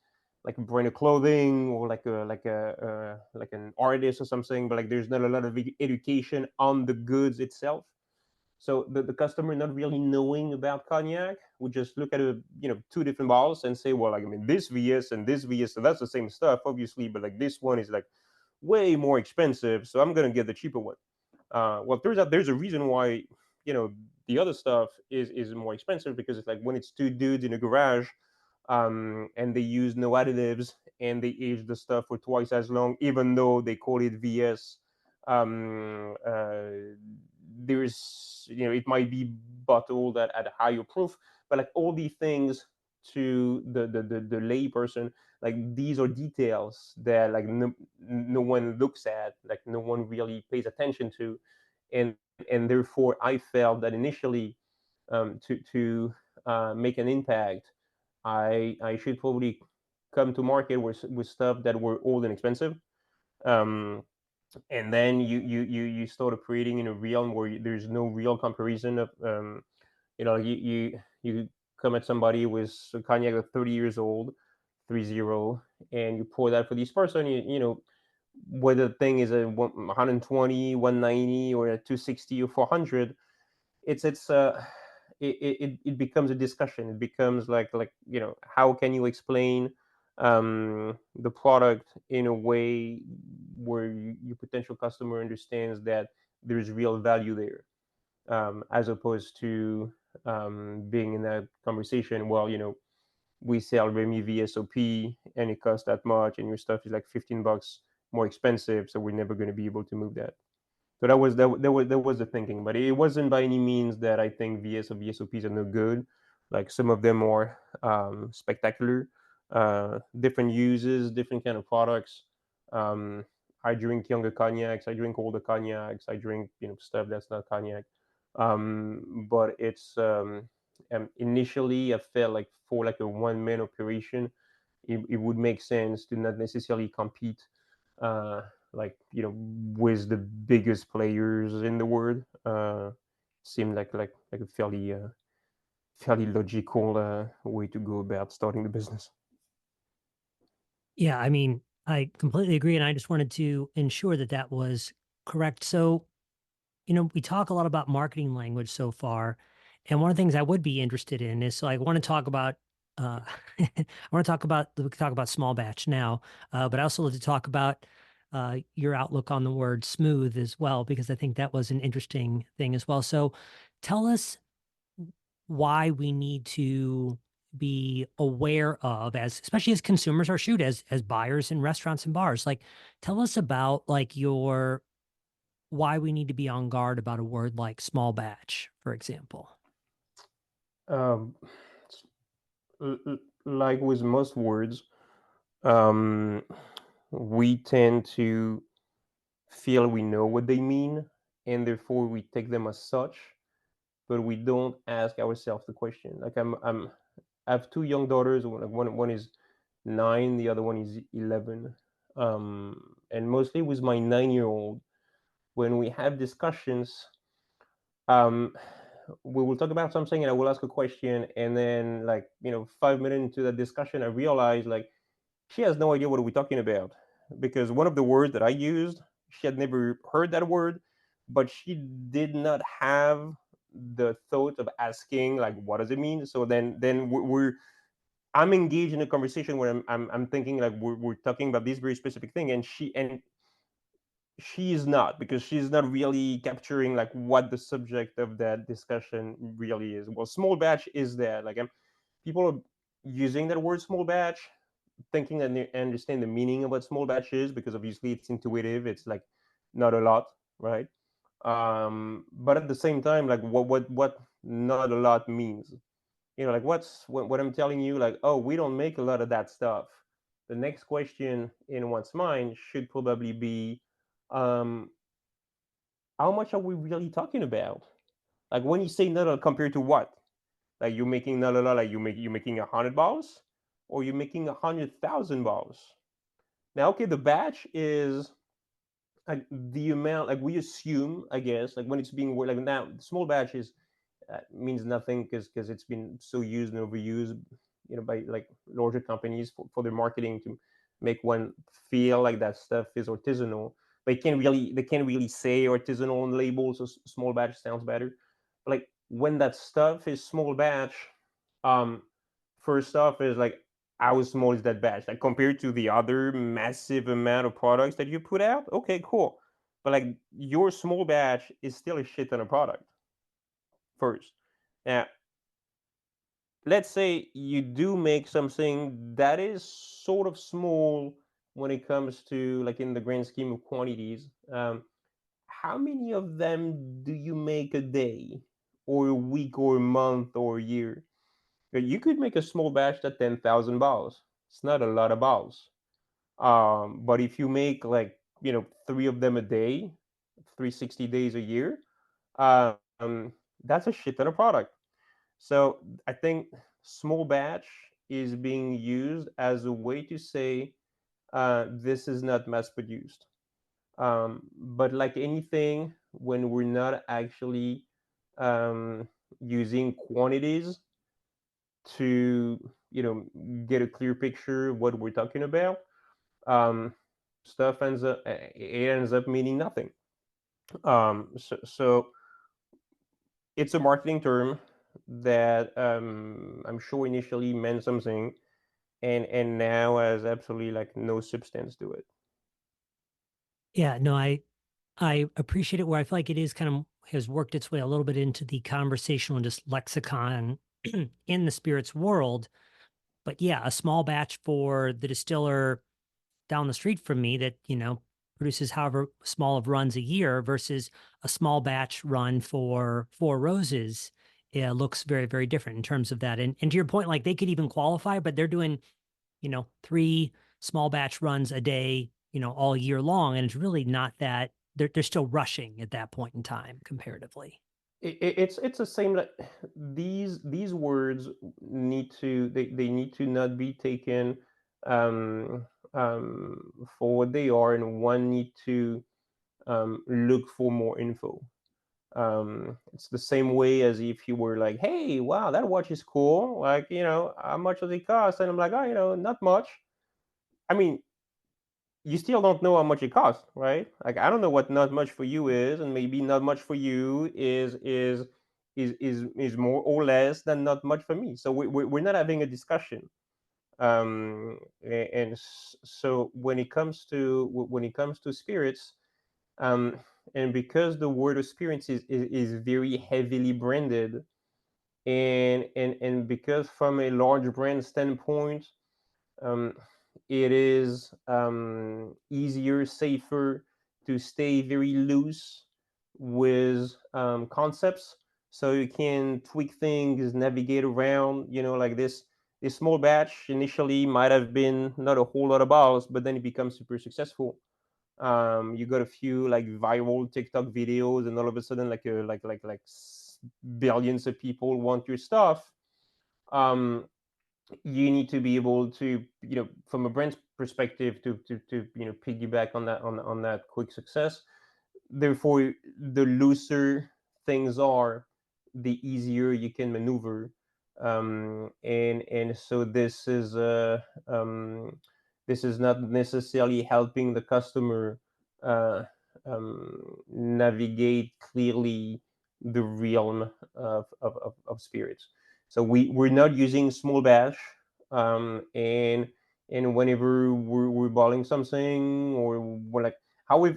like a brand of clothing, or like an artist or something, but like there's not a lot of education on the goods itself. So the customer not really knowing about cognac would just look at two different bottles and say, well, like, I mean, this VS and this VS, so that's the same stuff obviously, but like this one is like way more expensive, so I'm gonna get the cheaper one. Well, turns out there's a reason why the other stuff is more expensive, because it's like when it's two dudes in a garage, and they use no additives, and they age the stuff for twice as long, even though they call it VS. Um, uh, there's it might be bottled at a higher proof, but like all these things, to the lay person, like these are details that like no one looks at, like no one really pays attention to. And therefore I felt that initially, to make an impact, I should probably come to market with stuff that were old and expensive. um, and then you start creating in a realm where there's no real comparison of, you come at somebody with a cognac of 30 years old, 30, and you pour that for this person. Whether the thing is a 120, 190, or a 260 or 400, it becomes a discussion. It becomes like how can you explain the product in a way where your potential customer understands that there's real value there, as opposed to being in that conversation. Well, we sell Remy VSOP and it costs that much, and your stuff is like $15 more expensive, so we're never going to be able to move that. So that was the thinking, but it wasn't by any means that I think VS or VSOPs are no good. Like some of them are spectacular, different uses, different kind of products. Um, I drink younger cognacs, I drink older cognacs, I drink stuff that's not cognac. But initially I felt like for like a one man operation, it would make sense to not necessarily compete, uh, with the biggest players in the world. Seemed like a fairly logical way to go about starting the business. Yeah, I mean, I completely agree, and I just wanted to ensure that that was correct. So, we talk a lot about marketing language so far, and one of the things I would be interested in is, so I want to talk about, I want to talk about, we could talk about small batch now, but I also love to talk about your outlook on the word smooth as well, because I think that was an interesting thing as well. So, tell us why we need to be aware of, as especially as consumers, or shoot, as buyers in restaurants and bars. Like, tell us about like your why we need to be on guard about a word like small batch, for example. Um, like with most words, um, we tend to feel we know what they mean, and therefore we take them as such, but we don't ask ourselves the question. Like I have two young daughters. One is 9, the other one is 11. And mostly with my 9-year-old, when we have discussions, um, we will talk about something, and I will ask a question, and then 5 minutes into that discussion, I realize like she has no idea what we're talking about, because one of the words that I used, she had never heard that word, but she did not have the thought of asking like what does it mean. So then we're I'm engaged in a conversation where I'm thinking like we're talking about this very specific thing, and she is not, because she's not really capturing like what the subject of that discussion really is. Well, small batch is that like people are using that word small batch, thinking that they understand the meaning of what small batch is, because obviously it's intuitive. It's like not a lot, right? But at the same time, like what not a lot means. Like what I'm telling you, like, oh, we don't make a lot of that stuff. The next question in one's mind should probably be, um, how much are we really talking about? Like when you say not a lot, compared to what? Like you're making not a lot, like you're making 100 balls, or you're making 100,000 balls. Now, okay, the batch is like the amount, like we assume, I guess, like when it's being like now, small batches means nothing because it's been so used and overused, by like larger companies for their marketing to make one feel like that stuff is artisanal. They can't really say artisanal on labels, so small batch sounds better. But like when that stuff is small batch, um, first off is like, how small is that batch? Like compared to the other massive amount of products that you put out? Okay, cool. But like your small batch is still a shit ton of product first. Now, let's say you do make something that is sort of small when it comes to like in the grand scheme of quantities. How many of them do you make a day, or a week, or a month, or a year? You could make a small batch at 10,000 balls. It's not a lot of balls. But if you make like, three of them a day, 360 days a year, um, that's a shit ton of product. So I think small batch is being used as a way to say, this is not mass produced. But like anything, when we're not actually using quantities to get a clear picture of what we're talking about, um, stuff ends up meaning nothing. So it's a marketing term that, I'm sure initially meant something, and now has absolutely like no substance to it. Yeah, no, I appreciate it where I feel like it is kind of has worked its way a little bit into the conversational and just lexicon in the spirits world. But yeah, a small batch for the distiller down the street from me that, produces however small of runs a year versus a small batch run for Four Roses, looks very, very different in terms of that. And to your point, like they could even qualify, but they're doing, three small batch runs a day, all year long. And it's really not that they're still rushing at that point in time comparatively. It's the same, like these words they need to not be taken, um, for what they are, and one need to look for more info. It's the same way as if you were like, hey, wow, that watch is cool, like, how much does it cost? And I'm like, oh, not much. I mean, you still don't know how much it costs, right? Like, I don't know what not much for you is, and maybe not much for you is more or less than not much for me. So we're not having a discussion. So when it comes to spirits, um, and because the word of spirits is very heavily branded, and because from a large brand standpoint, um, it is easier, safer to stay very loose with concepts, so you can tweak things, navigate around. Like this small batch initially might have been not a whole lot of balls, but then it becomes super successful. You got a few like viral TikTok videos, and all of a sudden, billions of people want your stuff. Um, you need to be able to, from a brand perspective, to piggyback on that quick success. Therefore, the looser things are, the easier you can maneuver. And so this is not necessarily helping the customer uh, navigate clearly the realm of spirits. So we're not using small batch, and whenever we're bottling something, or we're like, how we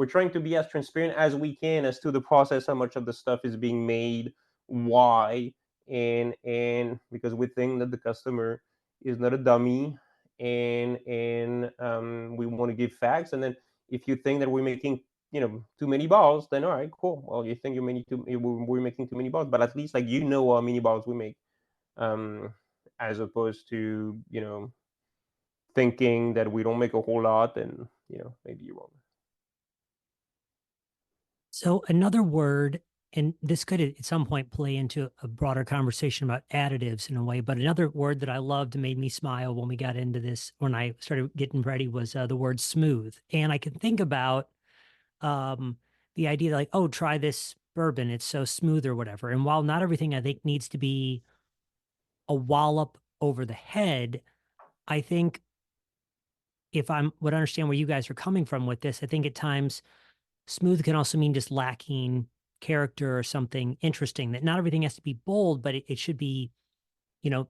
we're trying to be as transparent as we can as to the process, how much of the stuff is being made, why, and because we think that the customer is not a dummy, and we want to give facts. And then if you think that we're making too many balls, then all right, cool. Well, you think we're making too many balls, but at least like how many balls we make, as opposed to thinking that we don't make a whole lot, and maybe you're wrong. So another word, and this could at some point play into a broader conversation about additives in a way, but another word that I loved and made me smile when we got into this, when I started getting ready, was the word smooth. And I can think about um, the idea like, oh, try this bourbon, it's so smooth or whatever. And while not everything I think needs to be a wallop over the head, I think if I would understand where you guys are coming from with this, I think at times smooth can also mean just lacking character or something interesting, that not everything has to be bold, but it should be, you know,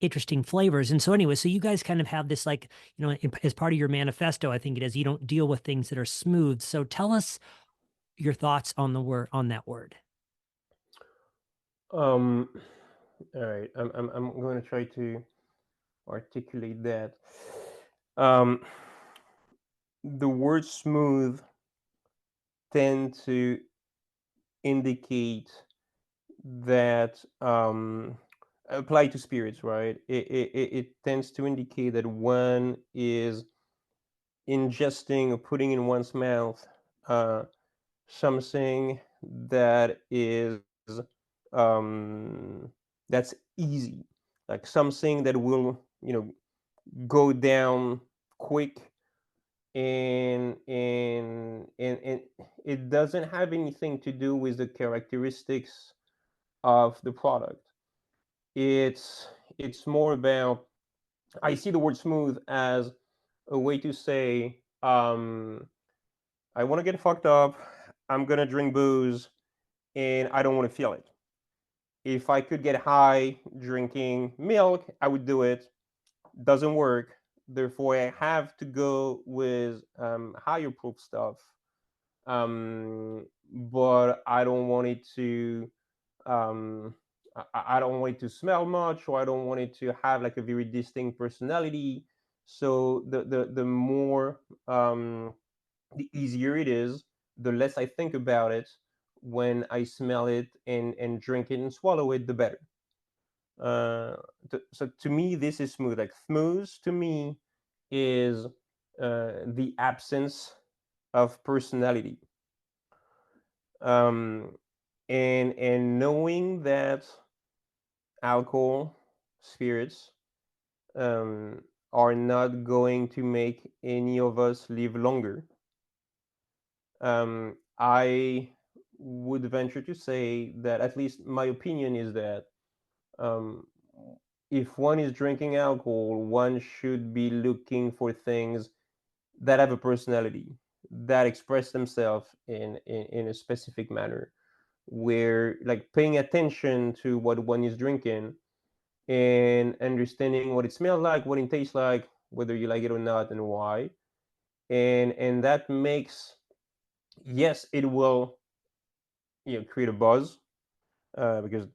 interesting flavors. And so anyway, so you guys kind of have this like, as part of your manifesto, I think it is, you don't deal with things that are smooth. So tell us your thoughts on the word, on that word. um all right, I'm going to try to articulate that. um the word smooth tend to indicate that, apply to spirits, right? It tends to indicate that one is ingesting or putting in one's mouth, uh, something that is, um, that's easy, like something that will go down quick, and it doesn't have anything to do with the characteristics of the product. It's more about, I see the word smooth as a way to say, I want to get fucked up, I'm gonna drink booze, and I don't want to feel it. If I could get high drinking milk, I would do it. Doesn't work. Therefore, I have to go with higher proof stuff. But I don't want it to. Um, I don't want it to smell much, or I don't want it to have like a very distinct personality. So the more, the easier it is, the less I think about it when I smell it and drink it and swallow it, the better. Uh, so to me, this is smooth. Like smooth to me is the absence of personality. Um, and knowing that alcohol, spirits, um, are not going to make any of us live longer, I would venture to say that, at least my opinion is that, um, if one is drinking alcohol, one should be looking for things that have a personality, that express themselves in a specific manner, where like paying attention to what one is drinking and understanding what it smells like, what it tastes like, whether you like it or not, and why. And that makes, yes, it will create a buzz, because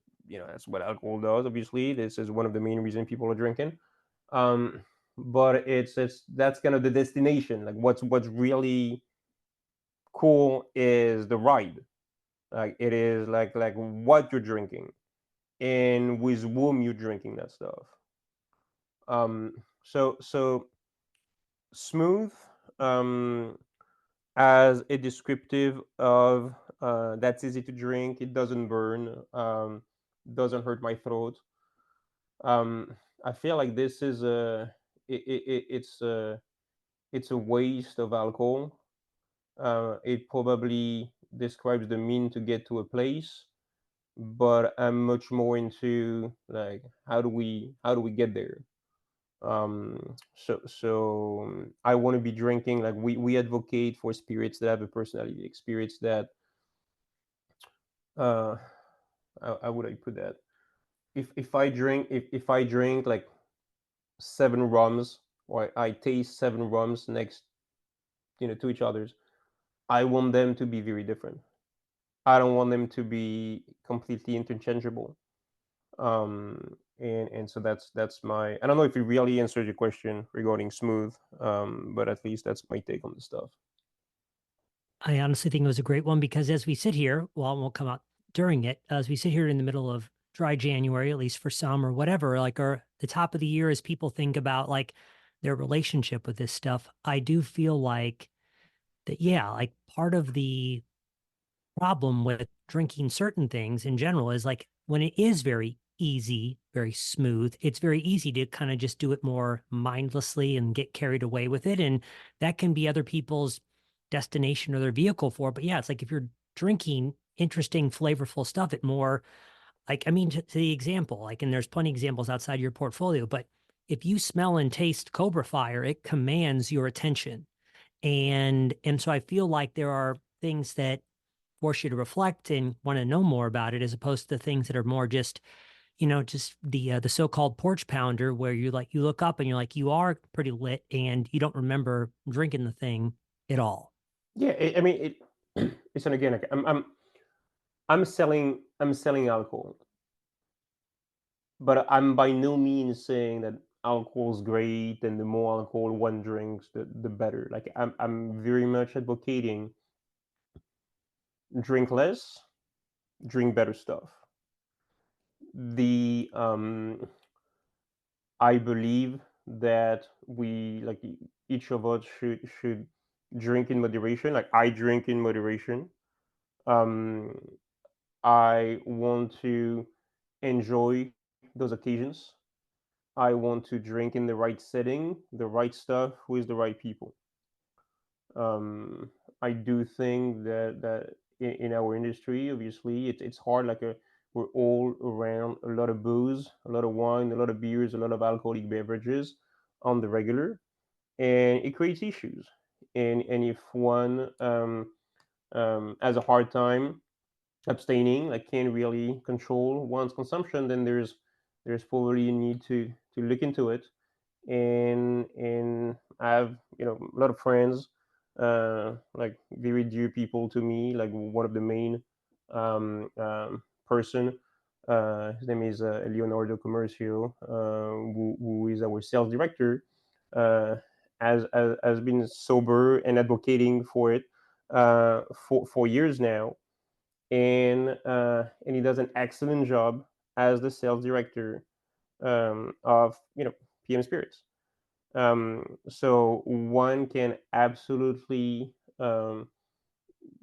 that's what alcohol does. Obviously, this is one of the main reasons people are drinking. Um, but it's that's kind of the destination. Like what's really cool is the ride. Like it is like what you're drinking and with whom you're drinking that stuff. So smooth, um, as a descriptive of, that's easy to drink. It doesn't burn. Doesn't hurt my throat. I feel like this is it's a waste of alcohol. It probably describes the mean to get to a place, but I'm much more into like how do we get there. So I want to be drinking, like we advocate for spirits that have a personality, like spirits that, uh how would I put that? If I drink like 7 rums, or I taste 7 rums next, to each other's, I want them to be very different. I don't want them to be completely interchangeable. And so that's my, I don't know if it really answered your question regarding smooth, but at least that's my take on the stuff. I honestly think it was a great one because as we sit here, well, it won't come out during it, as we sit here in the middle of dry January, at least for some or whatever, like, or the top of the year, as people think about like their relationship with this stuff, I do feel like that, yeah, like part of the problem with drinking certain things in general is like when it is very easy, very smooth, it's very easy to kind of just do it more mindlessly and get carried away with it. And that can be other people's destination or their vehicle for. But yeah, it's like if you're drinking interesting, flavorful stuff, it more like, I mean, to the example, like, and there's plenty of examples outside your portfolio, but if you smell and taste Cobra Fire, it commands your attention. And so I feel like there are things that force you to reflect and want to know more about it, as opposed to things that are more just, just the so-called porch pounder, where you like you look up and you're like you are pretty lit and you don't remember drinking the thing at all. Yeah, I mean it's, and again, like, I'm selling alcohol, but I'm by no means saying that alcohol is great and the more alcohol one drinks, the better. Like I'm very much advocating drink less, drink better stuff. The I believe that we, like, each of us should drink in moderation. Like I drink in moderation. Um, I want to enjoy those occasions. I want to drink in the right setting, the right stuff with the right people. Um, I do think that in our industry, obviously, it's hard. Like we're all around a lot of booze, a lot of wine, a lot of beers, a lot of alcoholic beverages on the regular, and it creates issues. And if one has a hard time abstaining, like can't really control one's consumption, then there's probably a need to look into it. And I have, a lot of friends, like very dear people to me. Like one of the main person, his name is Leonardo Commercio, who is our sales director, uh, has been sober and advocating for it for years now, and he does an excellent job as the sales director of PM Spirits. So one can absolutely,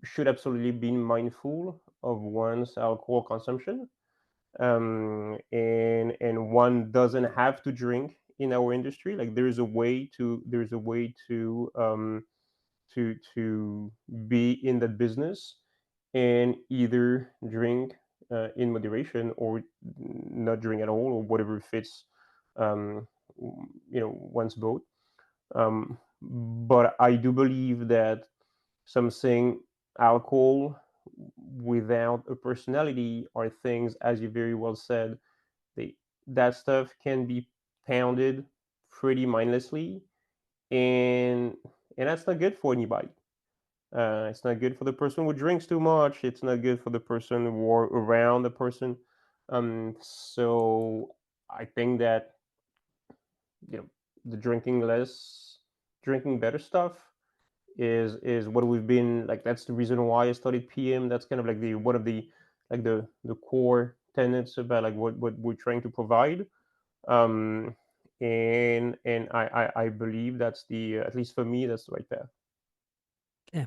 should absolutely be mindful of one's alcohol consumption, and one doesn't have to drink in our industry. Like there's a way to be in that business and either drink in moderation or not drink at all, or whatever fits, um, one's boat. But I do believe that something alcohol without a personality are things, as you very well said, they, that stuff can be pounded pretty mindlessly, and and that's not good for anybody. It's not good for the person who drinks too much. It's not good for the person or around the person. So I think that, you know the drinking less, drinking better stuff is what we've been like. That's the reason why I studied PM. That's kind of like the one of the, like, the core tenets about, like, what we're trying to provide. Um, and I believe that's the, at least for me, that's the right path. Yeah.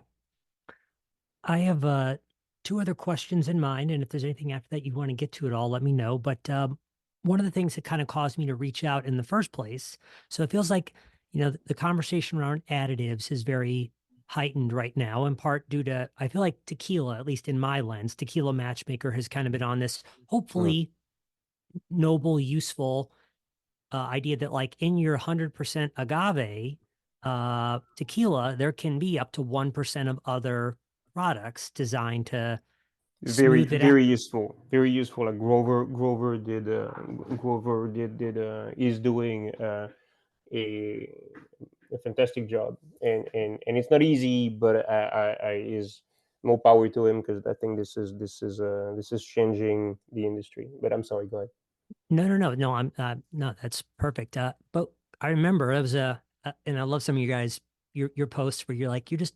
I have two other questions in mind, and if there's anything after that you want to get to at all, let me know. But one of the things that kind of caused me to reach out in the first place, so it feels like the conversation around additives is very heightened right now, in part due to, I feel like, tequila, at least in my lens, Tequila Matchmaker has kind of been on this Mm. hopefully noble, useful idea that, like, in your 100% agave tequila, there can be up to 1% of other products designed to Very, smooth it out. very useful, very useful. Like Grover did is doing a a fantastic job, and it's not easy, but I is more power to him, because I think this is changing the industry. But I'm sorry, go ahead. No. No, that's perfect. But I remember it was and I love some of you guys, your posts where you're like, you're just,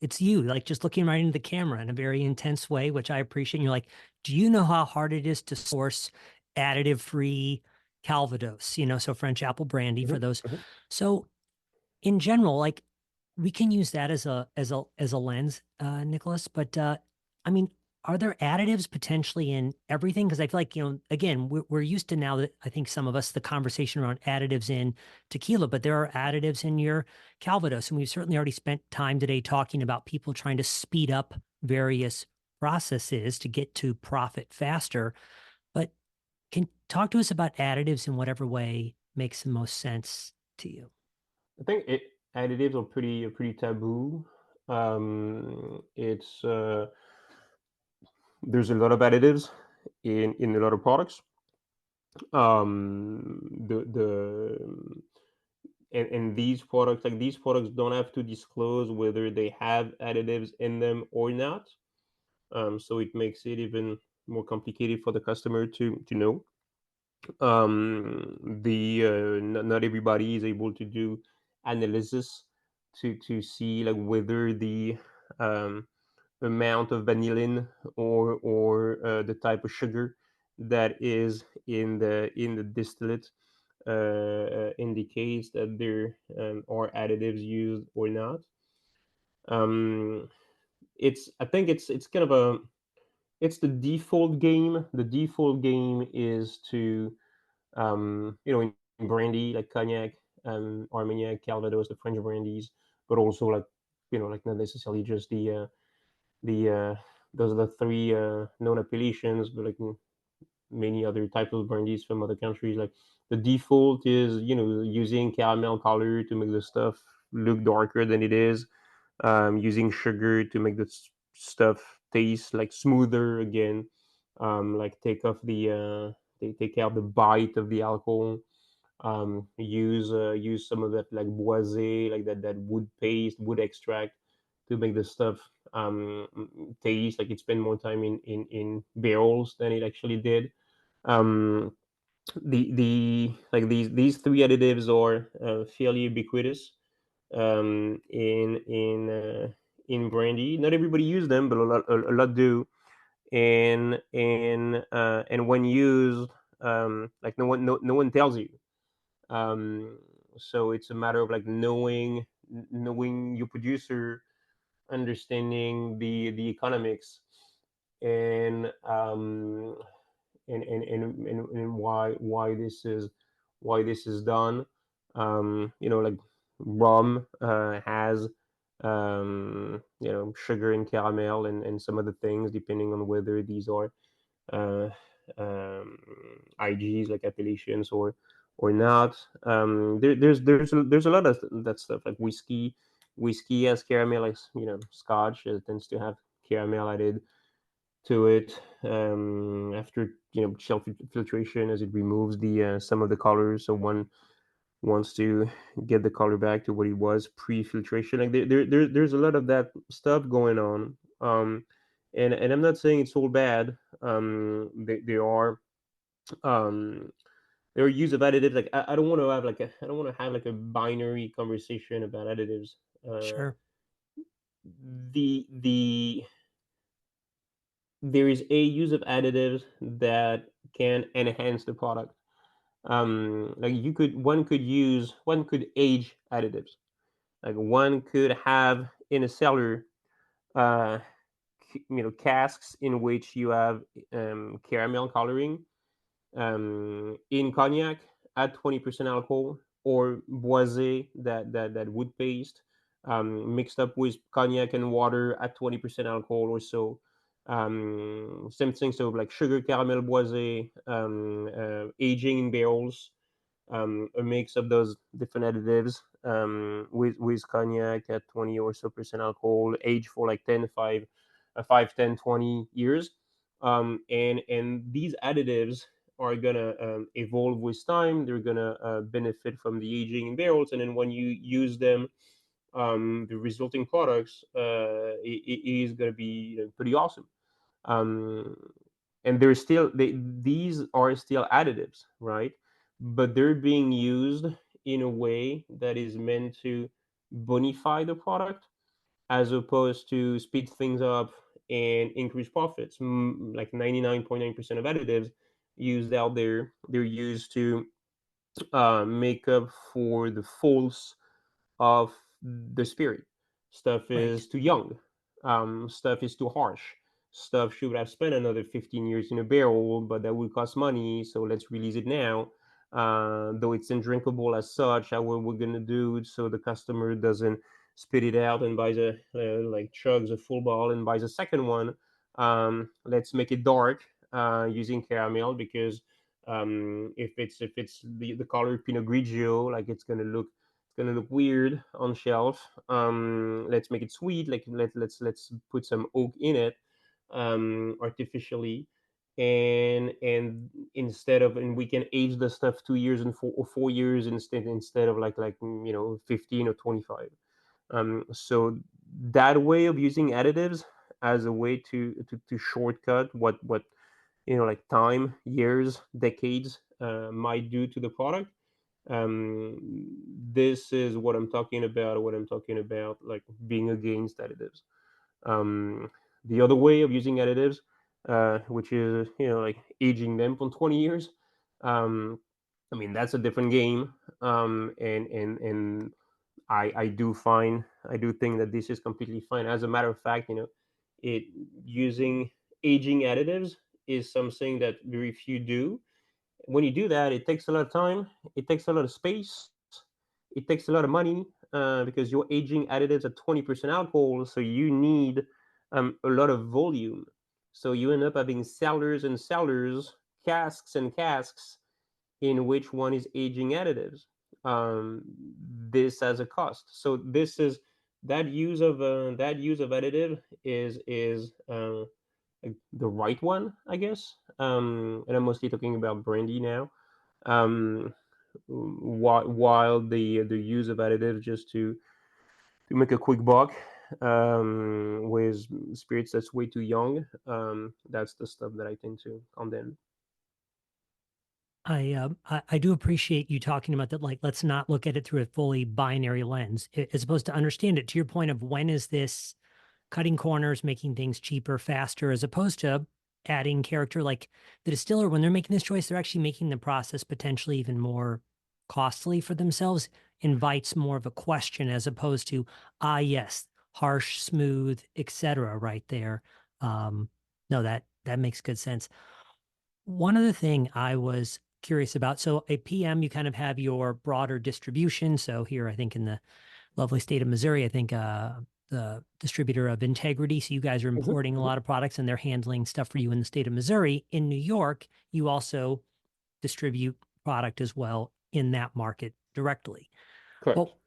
it's you, like just looking right into the camera in a very intense way, which I appreciate. And you're like, do you know how hard it is to source additive-free Calvados? So French apple brandy for Hmm. those. Hmm. So in general, like we can use that as a lens, Nicholas. But I mean, are there additives potentially in everything? Because I feel like, again, we're used to now that I think some of us the conversation around additives in tequila, but there are additives in your Calvados, and we've certainly already spent time today talking about people trying to speed up various processes to get to profit faster. But can talk to us about additives in whatever way makes the most sense to you. I think additives are pretty taboo. It's There's a lot of additives in a lot of products. The and these products don't have to disclose whether they have additives in them or not. So it makes it even more complicated for the customer to know. Not everybody is able to do analysis to see like whether the um, amount of vanillin or the type of sugar that is in the distillate indicates that there are additives used or not. Um, it's I think it's kind of a it's the default game. The default game is to in brandy like cognac, Armagnac, Calvados, the French brandies, but also like like not necessarily just the those are the three known appellations, but like many other types of brandies from other countries. Like the default is using caramel color to make the stuff look darker than it is, using sugar to make the stuff taste like smoother again, like take out the bite of the alcohol. Use some of that like boisé, like that wood paste, wood extract to make the stuff taste like it spent more time in barrels than it actually did. Um, the like these three additives are fairly ubiquitous in brandy. Not everybody use them, but a lot do. And when used, like no one tells you. Um, so it's a matter of like knowing your producer, understanding the economics, and and why this is done. Like rum has sugar and caramel and some other things depending on whether these are uh, um, IGs like appellations or not. There's a lot of that stuff like whiskey. Whiskey has caramel, like Scotch tends to have caramel added to it after shell filtration, as it removes the some of the colors. So one wants to get the color back to what it was pre-filtration. Like there's a lot of that stuff going on. And I'm not saying it's all bad. There are um, there are use of additives. Like I don't want to have I don't want to have like a binary conversation about additives. Uh, Sure. the There is a use of additives that can enhance the product. Like one could age additives. Like one could have in a cellar, uh, casks in which you have caramel coloring, in cognac at 20% alcohol, or boisé, that wood paste, mixed up with cognac and water at 20% alcohol or so. Same thing, so like sugar caramel boisé, aging in barrels, a mix of those different additives, with cognac at 20 or so percent alcohol, aged for like 5, 10, 20 years. And these additives are gonna evolve with time. They're gonna benefit from the aging in barrels, and then when you use them, the resulting products, it is gonna be, pretty awesome. Um, and these are still additives, right? But they're being used in a way that is meant to bonify the product as opposed to speed things up and increase profits. Like 99.9% of additives used out there, they're used to make up for the faults of the spirit. Stuff Right. is too young. Stuff is too harsh. Stuff should have spent another 15 years in a barrel, but that would cost money, so let's release it now. Though it's undrinkable as such, how we're gonna do it so the customer doesn't spit it out and buys like chugs a full bottle and buys a second one. Let's make it dark using caramel because if it's the color Pinot Grigio, like it's gonna look weird on shelf. Let's make it sweet. Like let's put some oak in it, artificially, and and we can age the stuff 2 years and 4 years instead of like 15 or 25. So that way of using additives as a way to shortcut what like time, years, decades might do to the product. This is what I'm talking about. What I'm talking about, like being against additives. Um, the other way of using additives, which is like aging them for 20 years. Um, I mean that's a different game. And I do think that this is completely fine. As a matter of fact, it using aging additives is something that very few do. When you do that, it takes a lot of time, it takes a lot of space, it takes a lot of money, because you're aging additives at 20% alcohol, so you need a lot of volume. So you end up having cellars and cellars, casks and casks, in which one is aging additives. This has a cost. So this is that use of additive is the right one, I guess. And I'm mostly talking about brandy now. Um, while the use of additives just to make a quick buck with spirits that's way too young, that's the stuff that I tend to condemn. I do appreciate you talking about that. Like, let's not look at it through a fully binary lens, as opposed to understand it to your point of when is this cutting corners, making things cheaper, faster, as opposed to adding character. Like the distiller, when they're making this choice, they're actually making the process potentially even more costly for themselves, invites more of a question as opposed to, yes, harsh, smooth, etc. right there. Um, no, that makes good sense. One other thing I was curious about. So a PM, you kind of have your broader distribution. So here, I think in the lovely state of Missouri, I think the distributor of Integrity. So you guys are Mhm, importing a mhm. lot of products and they're handling stuff for you in the state of Missouri. In New York, you also distribute product as well in that market directly. Correct. Well,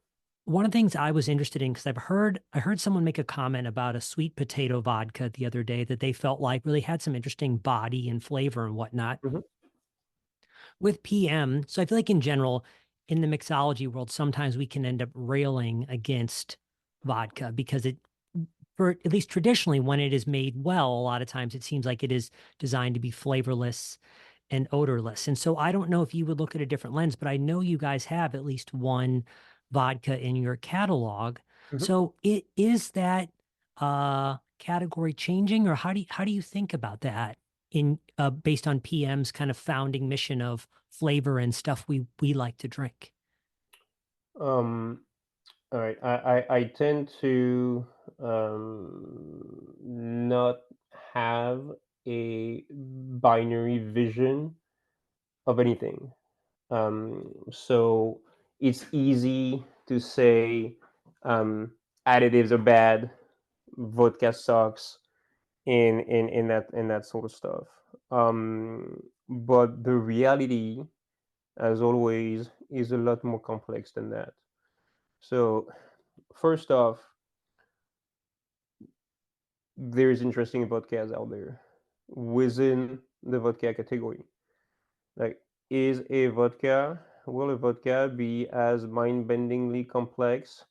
one of the things I was interested in, because I heard someone make a comment about a sweet potato vodka the other day that they felt like really had some interesting body and flavor and whatnot Mhm. with PM. So I feel like in general, in the mixology world, sometimes we can end up railing against vodka because for at least traditionally, when it is made well, a lot of times it seems like it is designed to be flavorless and odorless. And so I don't know if you would look at a different lens, but I know you guys have at least one vodka in your catalog. Mhm. So it is that category changing, or how do you think about that in based on PM's kind of founding mission of flavor and stuff we like to drink? Um, all right. I tend to not have a binary vision of anything. So it's easy to say um, additives are bad, vodka sucks, in that sort of stuff. But the reality, as always, is a lot more complex than that. So first off, there is interesting vodkas out there within the vodka category. Like, is a vodka will a vodka be as mind-bendingly complex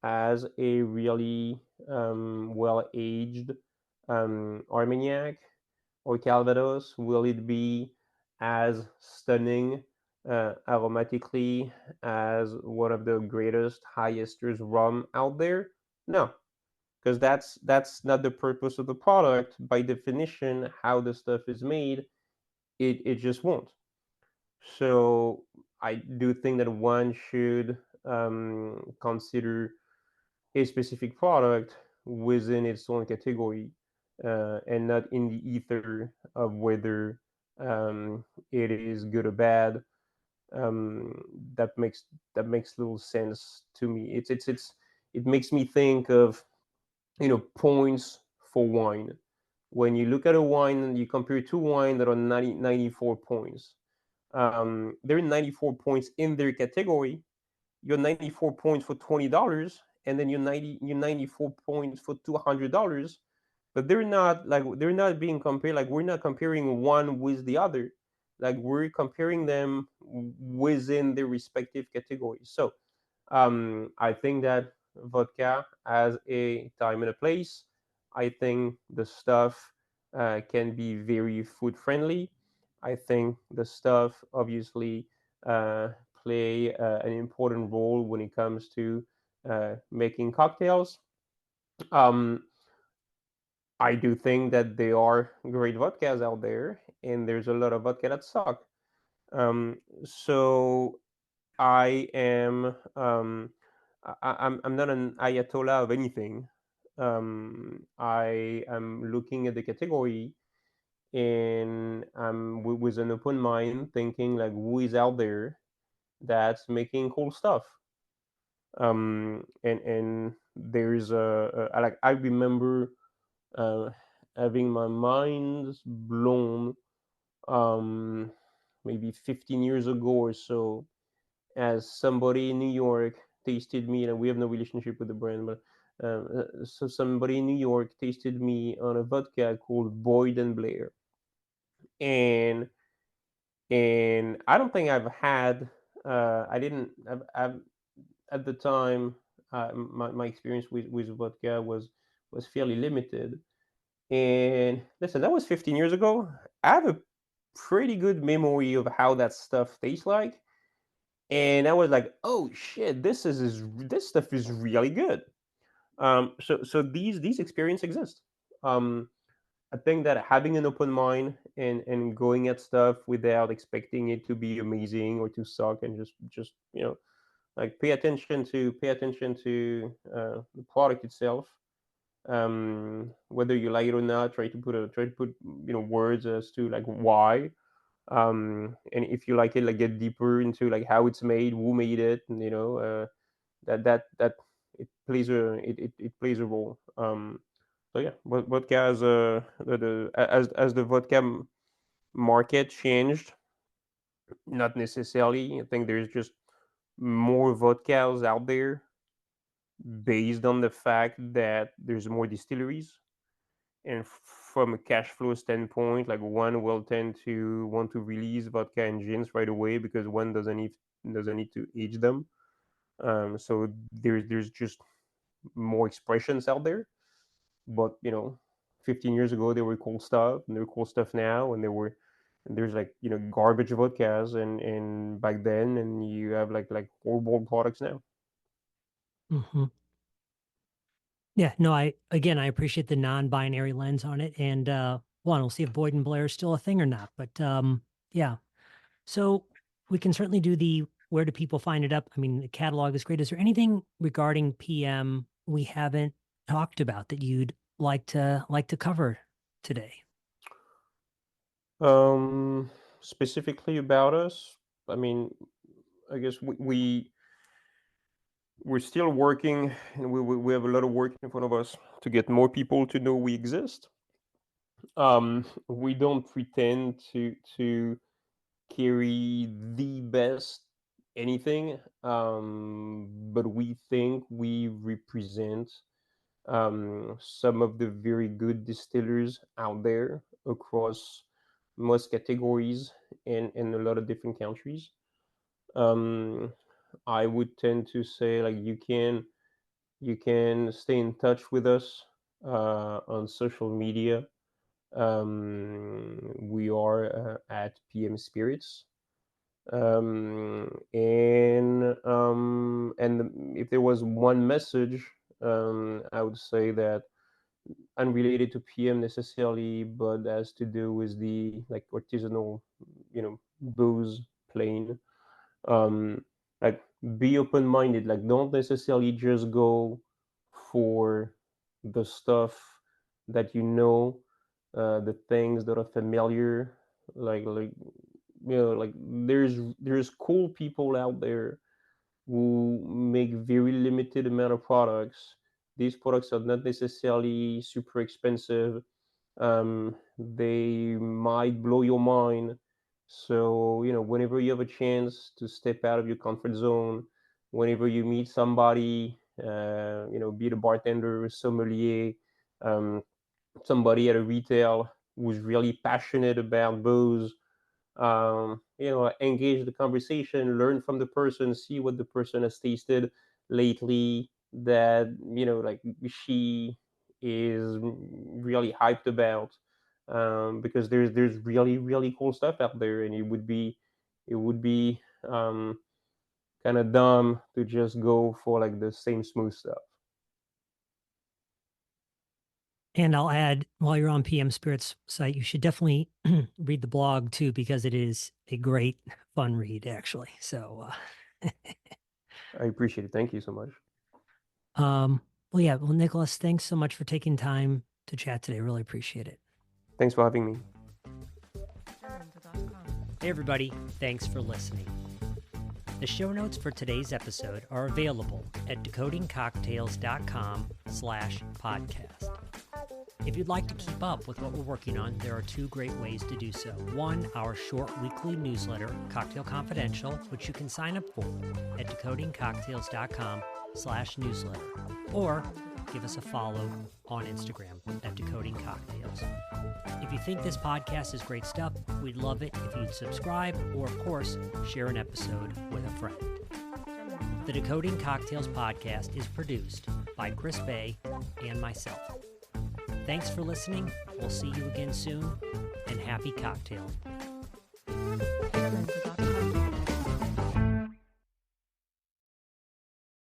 as a really well aged Armagnac or Calvados? Will it be as stunning aromatically as one of the greatest, highest rum out there? No, because that's not the purpose of the product. By definition, how the stuff is made, it just won't. So I do think that one should consider a specific product within its own category, and not in the ether of whether it is good or bad. Um, that makes that makes little sense to me. It makes me think of, points for wine. When you look at a wine and you compare two wine that are 94 points, they're 94 points in their category. You're 94 points for $20, and then you're 94 points for $200. But they're not being compared. Like, we're not comparing one with the other. Like, we're comparing them within their respective categories. So I think that vodka has a time and a place. I think the stuff can be very food friendly. I think the stuff obviously uh, play an important role when it comes to making cocktails. Um, I do think that there are great vodkas out there, and there's a lot of vodka that suck. So I am I'm not an ayatollah of anything. I am looking at the category, and I'm with an open mind, thinking like, who is out there that's making cool stuff. And there's like, I remember uh, having my mind blown um, maybe 15 years ago or so, as somebody in New York tasted me, and we have no relationship with the brand, but so somebody in New York tasted me on a vodka called Boyd and Blair, and I don't think I've had, I didn't, I've at the time, my experience with vodka was fairly limited. And listen, that was 15 years ago. I have a pretty good memory of how that stuff tastes like, and I was like, "Oh shit, this stuff is really good." So these experiences exist. Um, I think that having an open mind and going at stuff without expecting it to be amazing or to suck, and just like, pay attention to the product itself. Whether you like it or not, try to put words as to like why, and if you like it, like, get deeper into like how it's made, who made it, and that it plays a role. So yeah, vodka, as as the vodka market changed, not necessarily. I think there's just more vodkas out there based on the fact that there's more distilleries, and from a cash flow standpoint, like, one will tend to want to release vodka and gins right away because one doesn't need to age them. So there's just more expressions out there. But 15 years ago there were cool stuff, and there were cool stuff now, and there's like garbage vodkas and back then, and you have like horrible products now. Hmm. Yeah, no, I appreciate the non-binary lens on it, and one, we'll see if Boyd and Blair is still a thing or not. But yeah, so we can certainly do the where do people find it up? I mean, the catalog is great. Is there anything regarding PM we haven't talked about that you'd like to cover today? Specifically about us, I mean, I guess we're still working, and we have a lot of work in front of us to get more people to know we exist. We don't pretend to carry the best anything, but we think we represent some of the very good distillers out there across most categories in a lot of different countries. Um, I would tend to say like you can stay in touch with us on social media. We are at PM Spirits. And if there was one message, I would say that unrelated to PM necessarily, but has to do with the like artisanal, booze plane. Um, like be open minded. Like don't necessarily just go for the stuff that the things that are familiar. Like there's cool people out there who make very limited amount of products. These products are not necessarily super expensive. They might blow your mind. So, whenever you have a chance to step out of your comfort zone, whenever you meet somebody, be it a bartender, sommelier, um, somebody at a retail who's really passionate about booze, engage the conversation, learn from the person, see what the person has tasted lately that, like she is really hyped about. Because there's really, really cool stuff out there, and it would be kind of dumb to just go for like the same smooth stuff. And I'll add, while you're on PM Spirit's site, you should definitely read the blog too, because it is a great, fun read, actually. So, I appreciate it. Thank you so much. well, yeah. Well, Nicolas, thanks so much for taking time to chat today. Really appreciate it. Thanks for having me. Hey, everybody. Thanks for listening. The show notes for today's episode are available at decodingcocktails.com/podcast. If you'd like to keep up with what we're working on, there are two great ways to do so. One, our short weekly newsletter, Cocktail Confidential, which you can sign up for at decodingcocktails.com/newsletter. Or give us a follow on Instagram at Decoding Cocktails. If you think this podcast is great stuff, we'd love it if you'd subscribe or, of course, share an episode with a friend. The Decoding Cocktails podcast is produced by Chris Bay and myself. Thanks for listening. We'll see you again soon, and happy cocktail.